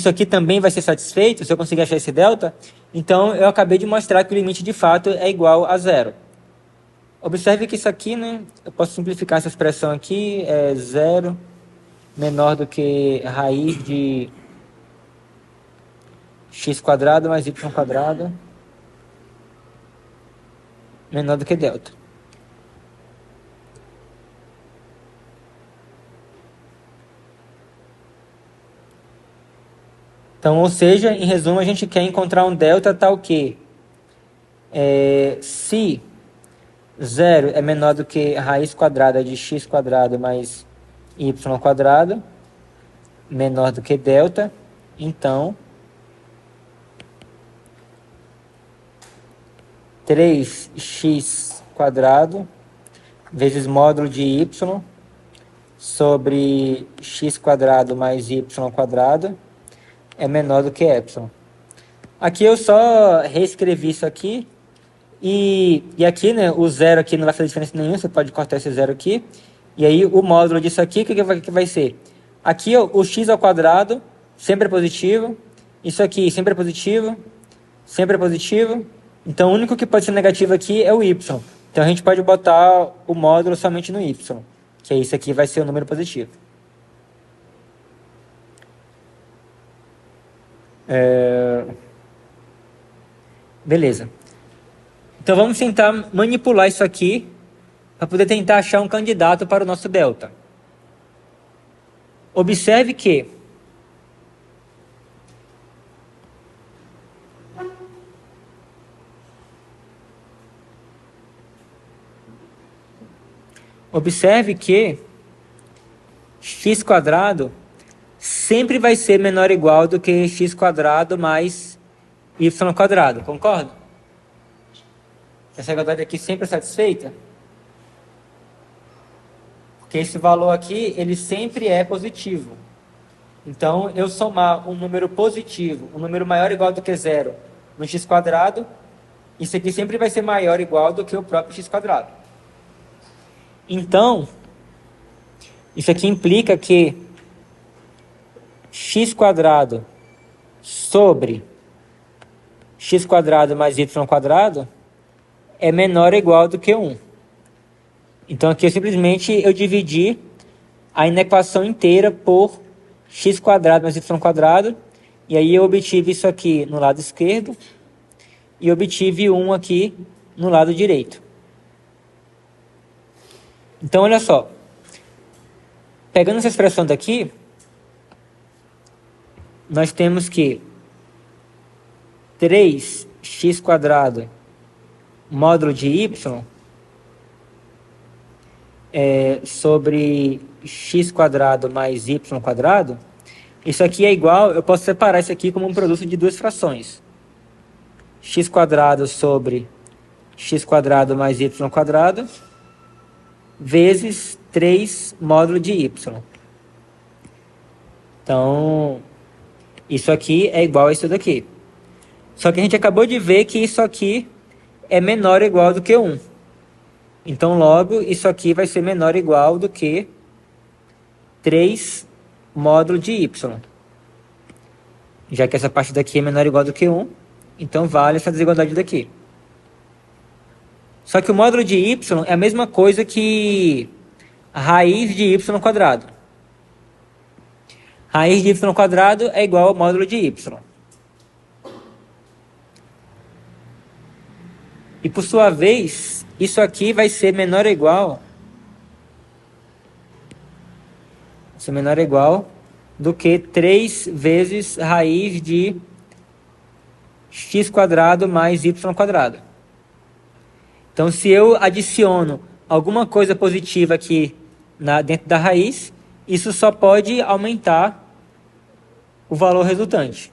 aqui também vai ser satisfeito, se eu conseguir achar esse delta, então eu acabei de mostrar que o limite de fato é igual a zero. Observe que isso aqui, né, eu posso simplificar essa expressão aqui, é zero menor do que raiz de x² mais y² menor do que delta. Então, ou seja, em resumo, a gente quer encontrar um delta tal que se 0 é menor do que raiz quadrada de x² mais y² menor do que delta, então 3x² vezes módulo de y sobre x² mais y² é menor do que epsilon. Aqui eu só reescrevi isso aqui. E aqui, né, o zero aqui não vai fazer diferença nenhuma, você pode cortar esse zero aqui. E aí o módulo disso aqui, o que vai ser? Aqui ó, o x² sempre é positivo. Isso aqui sempre é positivo. Sempre é positivo. Então o único que pode ser negativo aqui é o y. Então a gente pode botar o módulo somente no y. Que é isso aqui vai ser o número positivo. Beleza. Então vamos tentar manipular isso aqui para poder tentar achar um candidato para o nosso delta. Observe que x² sempre vai ser menor ou igual do que x² mais y², concorda? Essa igualdade aqui sempre é satisfeita? Porque esse valor aqui, ele sempre é positivo. Então, eu somar um número positivo, um número maior ou igual do que zero, no x², isso aqui sempre vai ser maior ou igual do que o próprio x². Então, isso aqui implica que x² sobre x² mais y² é menor ou igual do que 1. Então aqui simplesmente eu dividi a inequação inteira por x² mais y², e aí eu obtive isso aqui no lado esquerdo e obtive 1 aqui no lado direito. Então olha só, pegando essa expressão daqui, nós temos que 3x² módulo de y sobre x² mais y², isso aqui é igual, eu posso separar isso aqui como um produto de duas frações. x quadrado sobre x quadrado mais y quadrado, vezes 3 módulo de y. Então, isso aqui é igual a isso daqui. Só que a gente acabou de ver que isso aqui é menor ou igual do que 1. Então, logo, isso aqui vai ser menor ou igual do que 3 módulo de y. Já que essa parte daqui é menor ou igual do que 1, então vale essa desigualdade daqui. Só que o módulo de y é a mesma coisa que a raiz de y quadrado. Raiz de y quadrado é igual ao módulo de y. E por sua vez, isso aqui vai ser menor ou igual do que 3 vezes raiz de x quadrado mais y quadrado. Então, se eu adiciono alguma coisa positiva aqui dentro da raiz, isso só pode aumentar o valor resultante.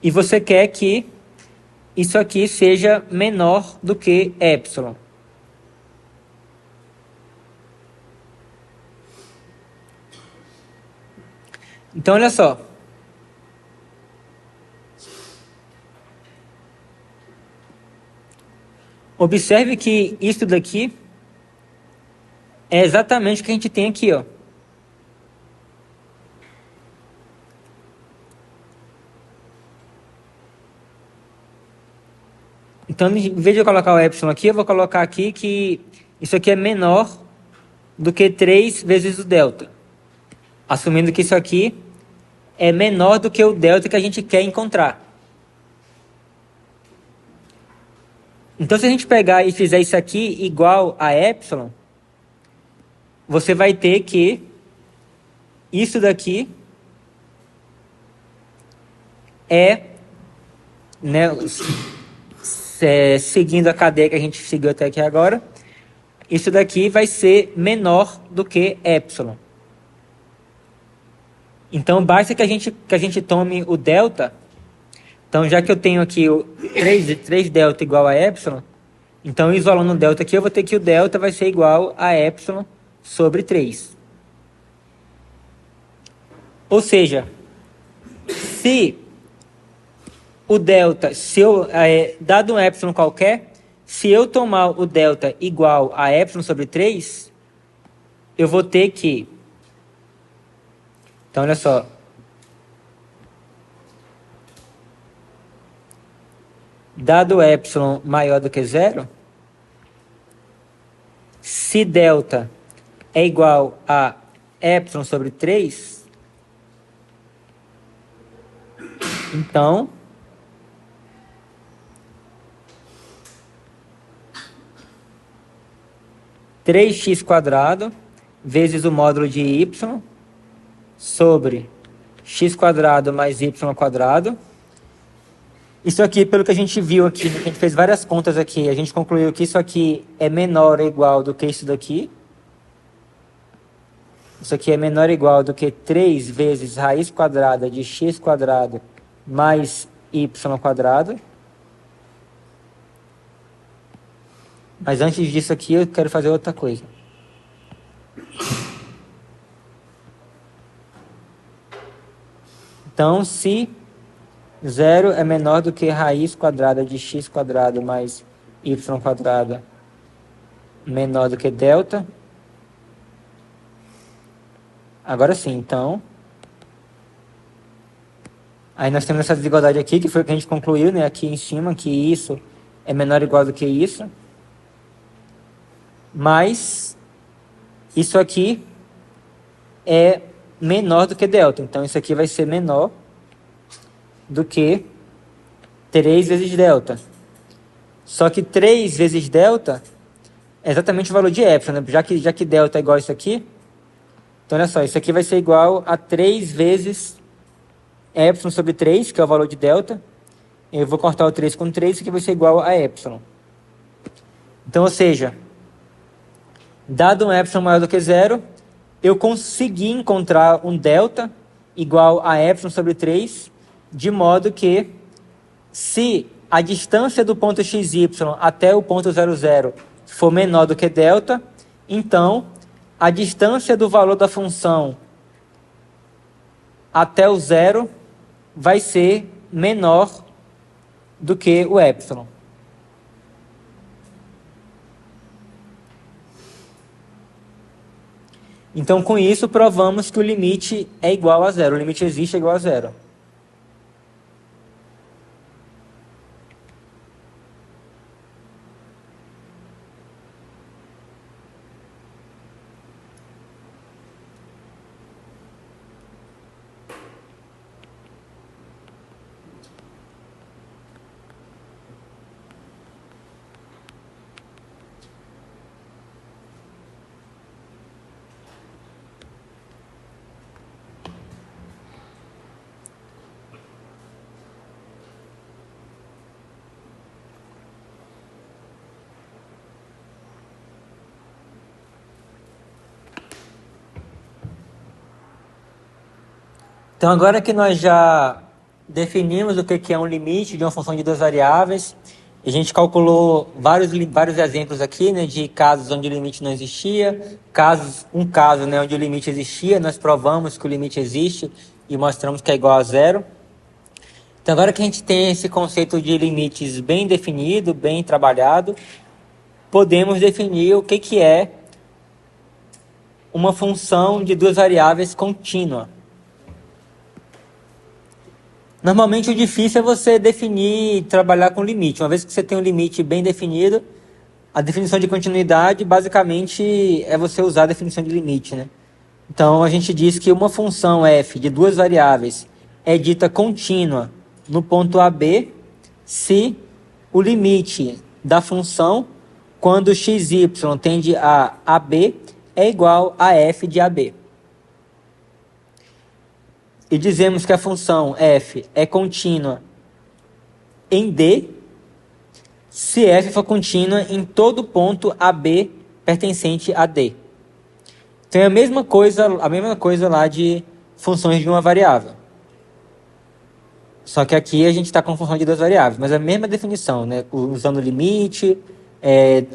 E você quer que isso aqui seja menor do que epsilon. Então, olha só. Observe que isso daqui é exatamente o que a gente tem aqui, ó. Então, em vez de eu colocar o epsilon aqui, eu vou colocar aqui que isso aqui é menor do que 3 vezes o delta. Assumindo que isso aqui é menor do que o delta que a gente quer encontrar. Então, se a gente pegar e fizer isso aqui igual a epsilon, você vai ter que isso daqui é, né, seguindo a cadeia que a gente seguiu até aqui agora, isso daqui vai ser menor do que epsilon. Então, basta que a gente tome o delta. Então, já que eu tenho aqui o 3 delta igual a epsilon, então, isolando o delta aqui, eu vou ter que o delta vai ser igual a epsilon sobre 3. Ou seja, se o delta, dado um epsilon qualquer, se eu tomar o delta igual a epsilon sobre 3, eu vou ter que... Então, olha só. Dado epsilon maior do que 0, se delta é igual a epsilon sobre 3, então, três x quadrado vezes o módulo de y sobre x quadrado mais y quadrado. Isso aqui, pelo que a gente viu aqui, a gente fez várias contas aqui, a gente concluiu que isso aqui é menor ou igual do que isso daqui. Isso aqui é menor ou igual do que 3 vezes raiz quadrada de x quadrado mais y quadrado. Mas antes disso aqui, eu quero fazer outra coisa. Então, se 0 é menor do que raiz quadrada de x quadrado mais y quadrado menor do que delta. Agora sim, então. Aí nós temos essa desigualdade aqui, que foi o que a gente concluiu, né? Aqui em cima, que isso é menor ou igual do que isso. Mas isso aqui é menor do que delta. Então, isso aqui vai ser menor do que 3 vezes delta. Só que 3 vezes delta é exatamente o valor de epsilon, né? Já que delta é igual a isso aqui. Então, olha só, isso aqui vai ser igual a 3 vezes epsilon sobre 3, que é o valor de delta, Eu vou cortar o 3 com 3, isso aqui vai ser igual a epsilon. Então, ou seja, dado um epsilon maior do que zero, eu consegui encontrar um delta igual a epsilon sobre 3, de modo que, se a distância do ponto xy até o ponto 00 for menor do que delta, então a distância do valor da função até o zero vai ser menor do que o epsilon. Então, com isso, provamos que o limite é igual a zero. O limite existe é igual a zero. Então, agora que nós já definimos o que é um limite de uma função de duas variáveis, a gente calculou vários exemplos aqui, né, de casos onde o limite não existia, um caso, né, onde o limite existia, nós provamos que o limite existe e mostramos que é igual a zero. Então, agora que a gente tem esse conceito de limites bem definido, bem trabalhado, podemos definir o que é uma função de duas variáveis contínua. Normalmente o difícil é você definir, trabalhar com limite. Uma vez que você tem um limite bem definido, a definição de continuidade basicamente é você usar a definição de limite, né? Então a gente diz que uma função f de duas variáveis é dita contínua no ponto AB se o limite da função, quando xy tende a AB, é igual a f de AB. E dizemos que a função f é contínua em D, se f for contínua em todo ponto AB pertencente a D. Então é a mesma coisa lá de funções de uma variável. Só que aqui a gente está com função de duas variáveis, mas é a mesma definição, né? Usando o limite,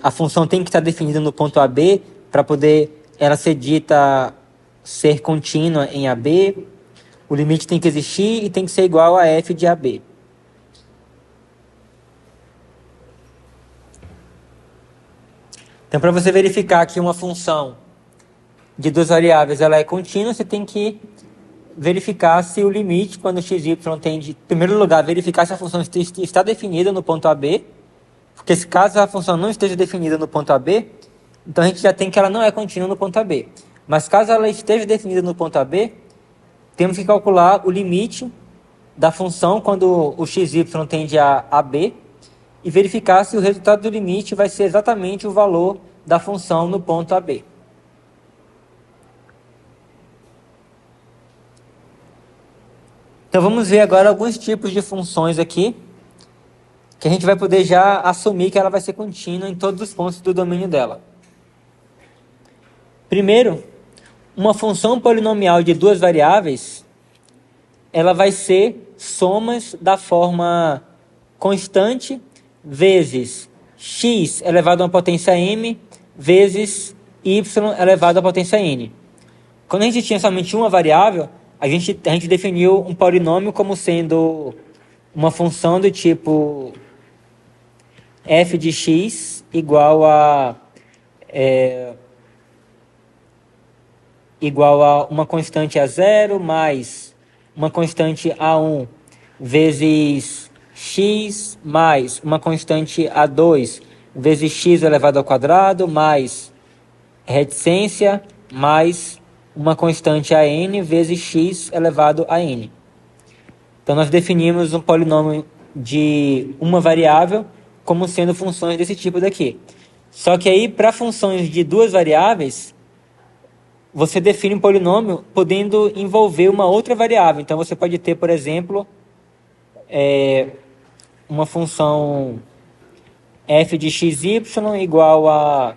a função tem que estar definida no ponto AB para poder ela ser dita ser contínua em AB. O limite tem que existir e tem que ser igual a f de AB. Então, para você verificar que uma função de duas variáveis ela é contínua, você tem que verificar se o limite, quando xy tende, em primeiro lugar, verificar se a função está definida no ponto AB, porque se caso a função não esteja definida no ponto AB, então a gente já tem que ela não é contínua no ponto AB. Mas caso ela esteja definida no ponto AB, temos que calcular o limite da função quando o xy tende a AB e verificar se o resultado do limite vai ser exatamente o valor da função no ponto AB. Então vamos ver agora alguns tipos de funções aqui, que a gente vai poder já assumir que ela vai ser contínua em todos os pontos do domínio dela. Primeiro, uma função polinomial de duas variáveis, ela vai ser somas da forma constante vezes x elevado a uma potência m vezes y elevado à potência n. Quando a gente tinha somente uma variável, a gente definiu um polinômio como sendo uma função do tipo f de x igual a uma constante A0 mais uma constante A1 vezes x mais uma constante A2 vezes x elevado ao quadrado mais reticência mais uma constante a n vezes x elevado a n. Então, nós definimos um polinômio de uma variável como sendo funções desse tipo daqui. Só que aí, para funções de duas variáveis, você define um polinômio podendo envolver uma outra variável. Então, você pode ter, por exemplo, uma função f de xy igual a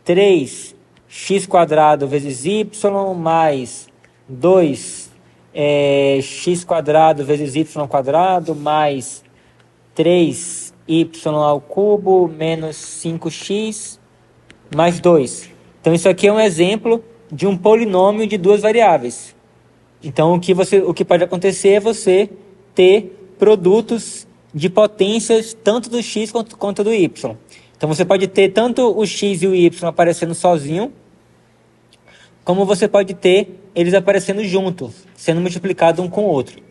3x² vezes y mais 2x² vezes y² mais 3y ao cubo menos 5x mais 2. Então, isso aqui é um exemplo de um polinômio de duas variáveis. Então, o que pode acontecer é você ter produtos de potências tanto do x quanto do y. Então, você pode ter tanto o x e o y aparecendo sozinho, como você pode ter eles aparecendo juntos, sendo multiplicados um com o outro.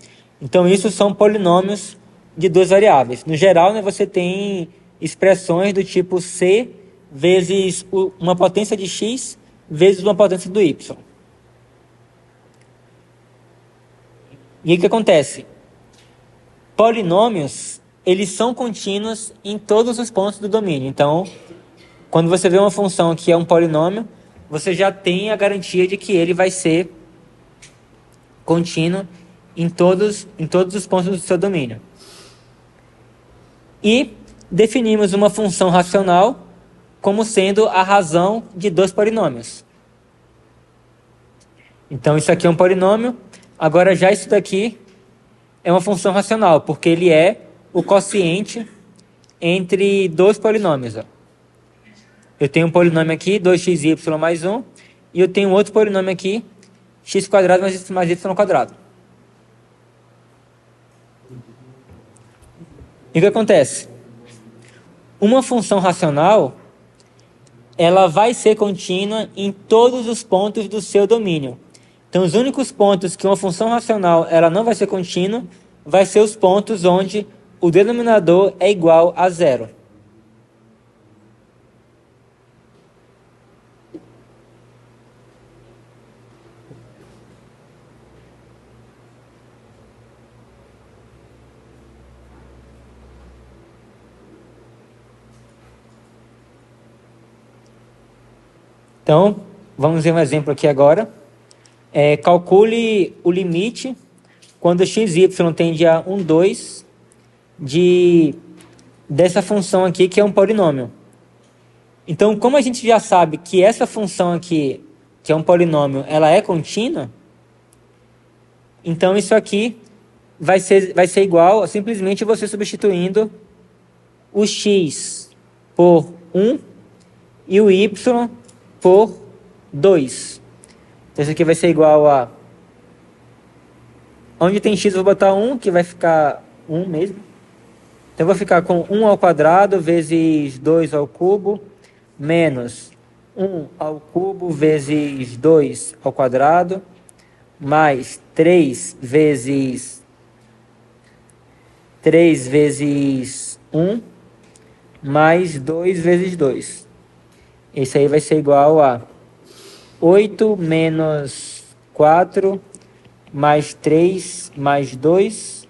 Então, isso são polinômios de duas variáveis. No geral, né, você tem expressões do tipo c vezes uma potência de x vezes uma potência do y. E o que acontece? Polinômios, eles são contínuos em todos os pontos do domínio. Então, quando você vê uma função que é um polinômio, você já tem a garantia de que ele vai ser contínuo em todos os pontos do seu domínio. E definimos uma função racional como sendo a razão de dois polinômios. Então, isso aqui é um polinômio. Agora, já isso daqui é uma função racional, porque ele é o quociente entre dois polinômios. Ó. Eu tenho um polinômio aqui, 2xy mais 1, e eu tenho outro polinômio aqui, x² mais y². E o que acontece? Uma função racional, ela vai ser contínua em todos os pontos do seu domínio. Então, os únicos pontos que uma função racional ela não vai ser contínua, vai ser os pontos onde o denominador é igual a zero. Então, vamos ver um exemplo aqui agora. Calcule o limite quando xy tende a 1, 2 dessa função aqui, que é um polinômio. Então, como a gente já sabe que essa função aqui, que é um polinômio, ela é contínua, então isso aqui vai ser igual a simplesmente você substituindo o x por 1 e o y por 2. Então, isso aqui vai ser igual a... Onde tem x, eu vou botar 1, que vai ficar 1 mesmo. Então, eu vou ficar com 1 ao quadrado vezes 2 ao cubo, menos 1 ao cubo vezes 2 ao quadrado, mais 3 vezes 1, mais 2 vezes 2. Isso aí vai ser igual a 8 menos 4 mais 3 mais 2,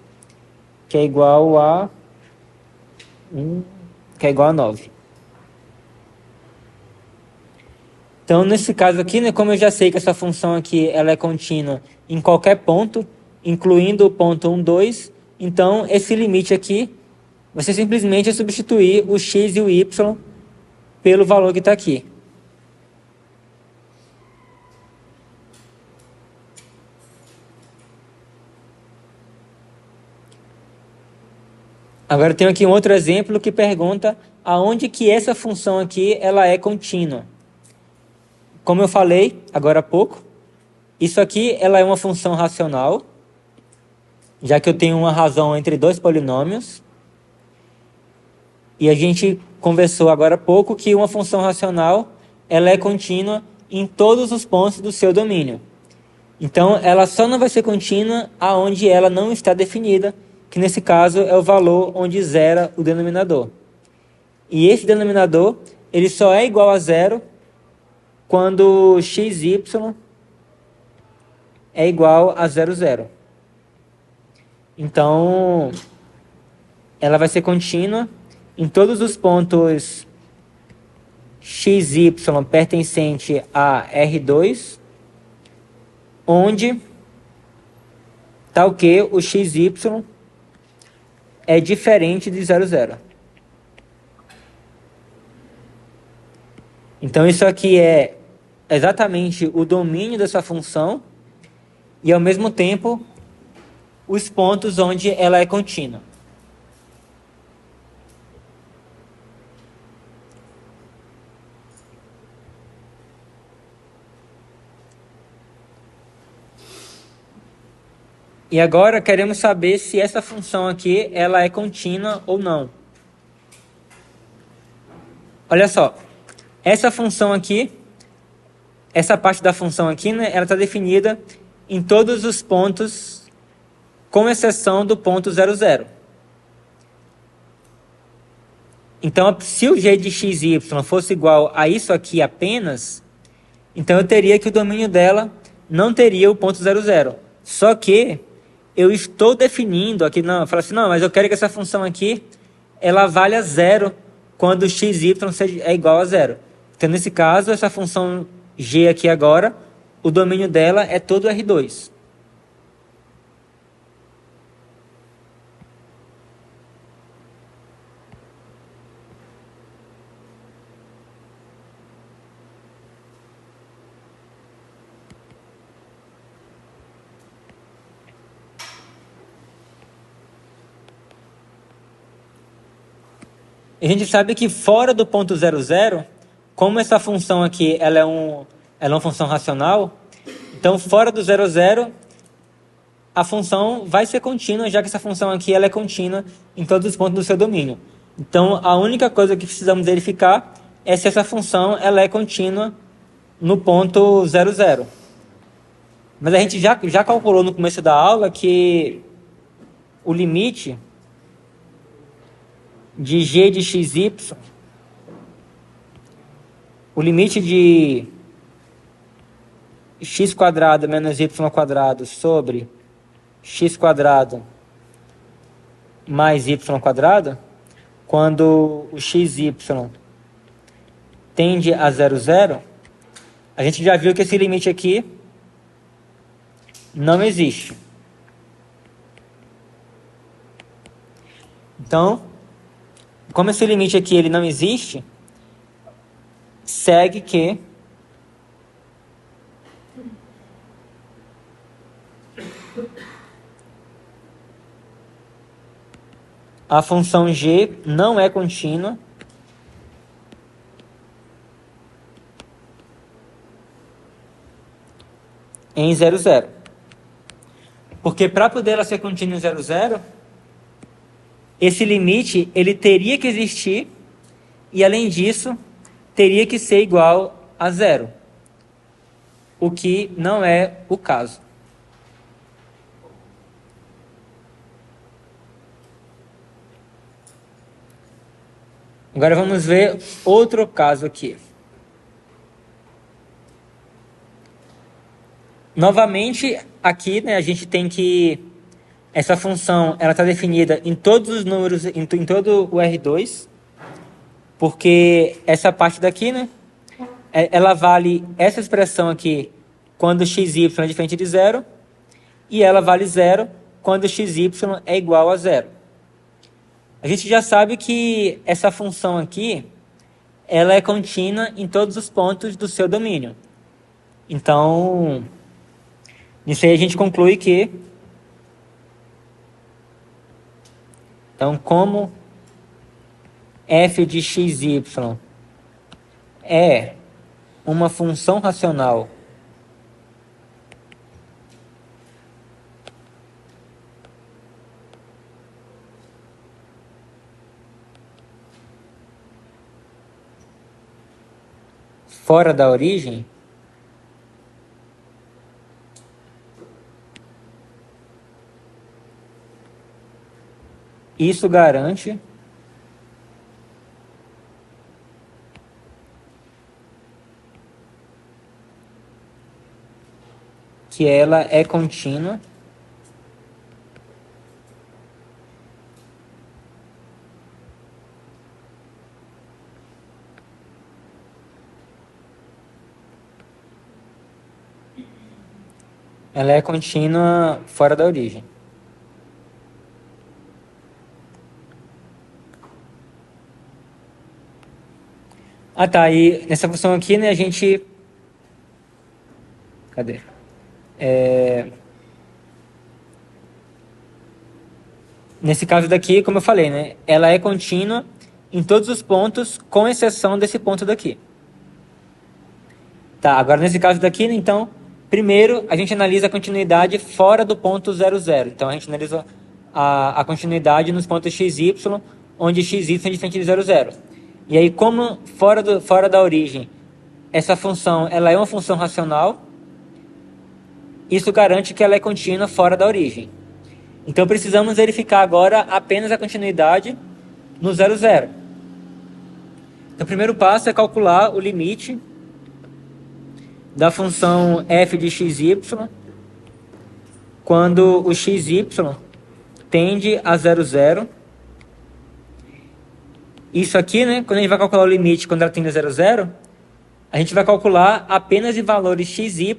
que é igual a 9. Então, nesse caso aqui, né, como eu já sei que essa função aqui ela é contínua em qualquer ponto, incluindo o ponto 1, 2, então esse limite aqui, você simplesmente substituir o x e o y pelo valor que está aqui. Agora eu tenho aqui um outro exemplo que pergunta aonde que essa função aqui ela é contínua. Como eu falei agora há pouco, isso aqui ela é uma função racional, já que eu tenho uma razão entre dois polinômios. E a gente conversou agora há pouco que uma função racional ela é contínua em todos os pontos do seu domínio. Então, ela só não vai ser contínua aonde ela não está definida, que nesse caso é o valor onde zera o denominador. E esse denominador, ele só é igual a zero quando xy é igual a 0, 0. Então, ela vai ser contínua em todos os pontos xy pertencente a R2, onde tal que o xy é diferente de 0, 0. Então isso aqui é exatamente o domínio dessa função e ao mesmo tempo os pontos onde ela é contínua. E agora queremos saber se essa função aqui ela é contínua ou não. Olha só, essa função aqui, essa parte da função aqui, né, ela está definida em todos os pontos, com exceção do ponto 0, 0. Então, se o g de x e y fosse igual a isso aqui apenas, então eu teria que o domínio dela não teria o ponto 0, 0. Só que eu estou definindo aqui, não, eu falo assim, não, mas eu quero que essa função aqui, ela valha 0 quando x e y é igual a 0. Então, nesse caso, essa função g aqui agora, o domínio dela é todo R2. A gente sabe que fora do ponto 0, 0, como essa função aqui ela é uma função racional, então fora do 0, 0, a função vai ser contínua, já que essa função aqui ela é contínua em todos os pontos do seu domínio. Então a única coisa que precisamos verificar é se essa função ela é contínua no ponto 0, 0. Mas a gente já calculou no começo da aula que o limite de g de xy, o limite de x² menos y² sobre x² mais y², quando o xy tende a 0, 0, a gente já viu que esse limite aqui não existe. Então, como esse limite aqui ele não existe, segue que a função g não é contínua em 0, 0. Porque para poder ela ser contínua em 0, 0, esse limite ele teria que existir e, além disso, teria que ser igual a 0, o que não é o caso. Agora vamos ver outro caso aqui. Novamente, aqui, né, a gente tem que essa função ela está definida em todos os números, em todo o R2, porque essa parte daqui, né, ela vale essa expressão aqui quando xy é diferente de 0, e ela vale 0 quando xy é igual a 0. A gente já sabe que essa função aqui ela é contínua em todos os pontos do seu domínio. Então, nisso aí a gente conclui que então, como f de xy é uma função racional fora da origem, isso garante que ela é contínua fora da origem. Ah, tá. E nessa função aqui, né, a gente... Cadê? Nesse caso daqui, como eu falei, né, ela é contínua em todos os pontos, com exceção desse ponto daqui. Tá, agora nesse caso daqui, né, então, primeiro a gente analisa a continuidade fora do ponto 0, 0. Então a gente analisa a continuidade nos pontos x, y, onde x, y é diferente de 0, 0. E aí, como fora da origem, essa função ela é uma função racional, isso garante que ela é contínua fora da origem. Então precisamos verificar agora apenas a continuidade no 0, 0. Então o primeiro passo é calcular o limite da função f de xy quando o xy tende a 0, 0. Isso aqui, né, quando a gente vai calcular o limite quando ela tende a 0, 0, a gente vai calcular apenas em valores xy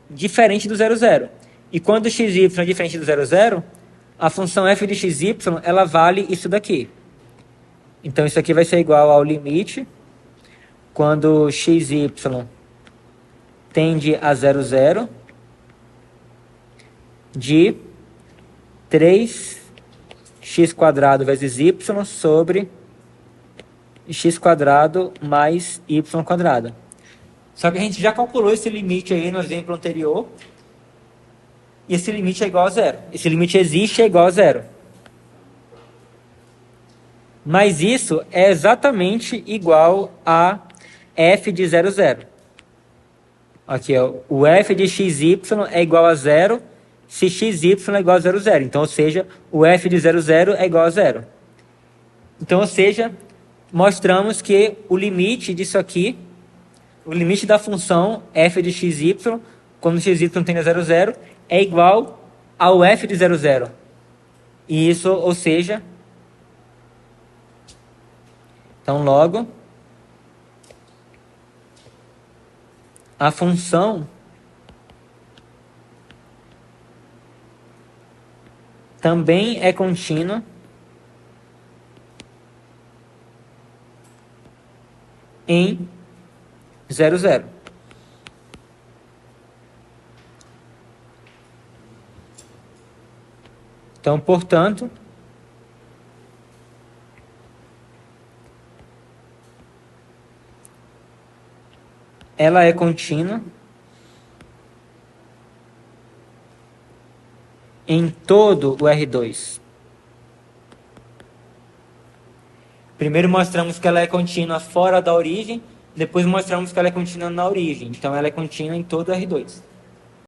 diferente do 0, 0. E quando o xy é diferente do 0, 0, a função f de xy ela vale isso daqui. Então isso aqui vai ser igual ao limite quando xy tende a 0, 0 de 3x² vezes y sobre x² mais y². Só que a gente já calculou esse limite aí no exemplo anterior. E esse limite é igual a 0. Esse limite existe e é igual a 0. Mas isso é exatamente igual a f de 0, 0. Aqui, ó, o f de xy é igual a 0 se xy é igual a 0, 0. Então, ou seja, o f de 0, 0 é igual a 0. Então, ou seja, mostramos que o limite disso aqui, o limite da função f de xy, quando xy tende a 0, 0, é igual ao f de 0, 0. E isso, ou seja, então logo, a função também é contínua em 0, 0. Então, portanto, ela é contínua em todo o R2. Primeiro mostramos que ela é contínua fora da origem, depois mostramos que ela é contínua na origem. Então ela é contínua em todo o R2.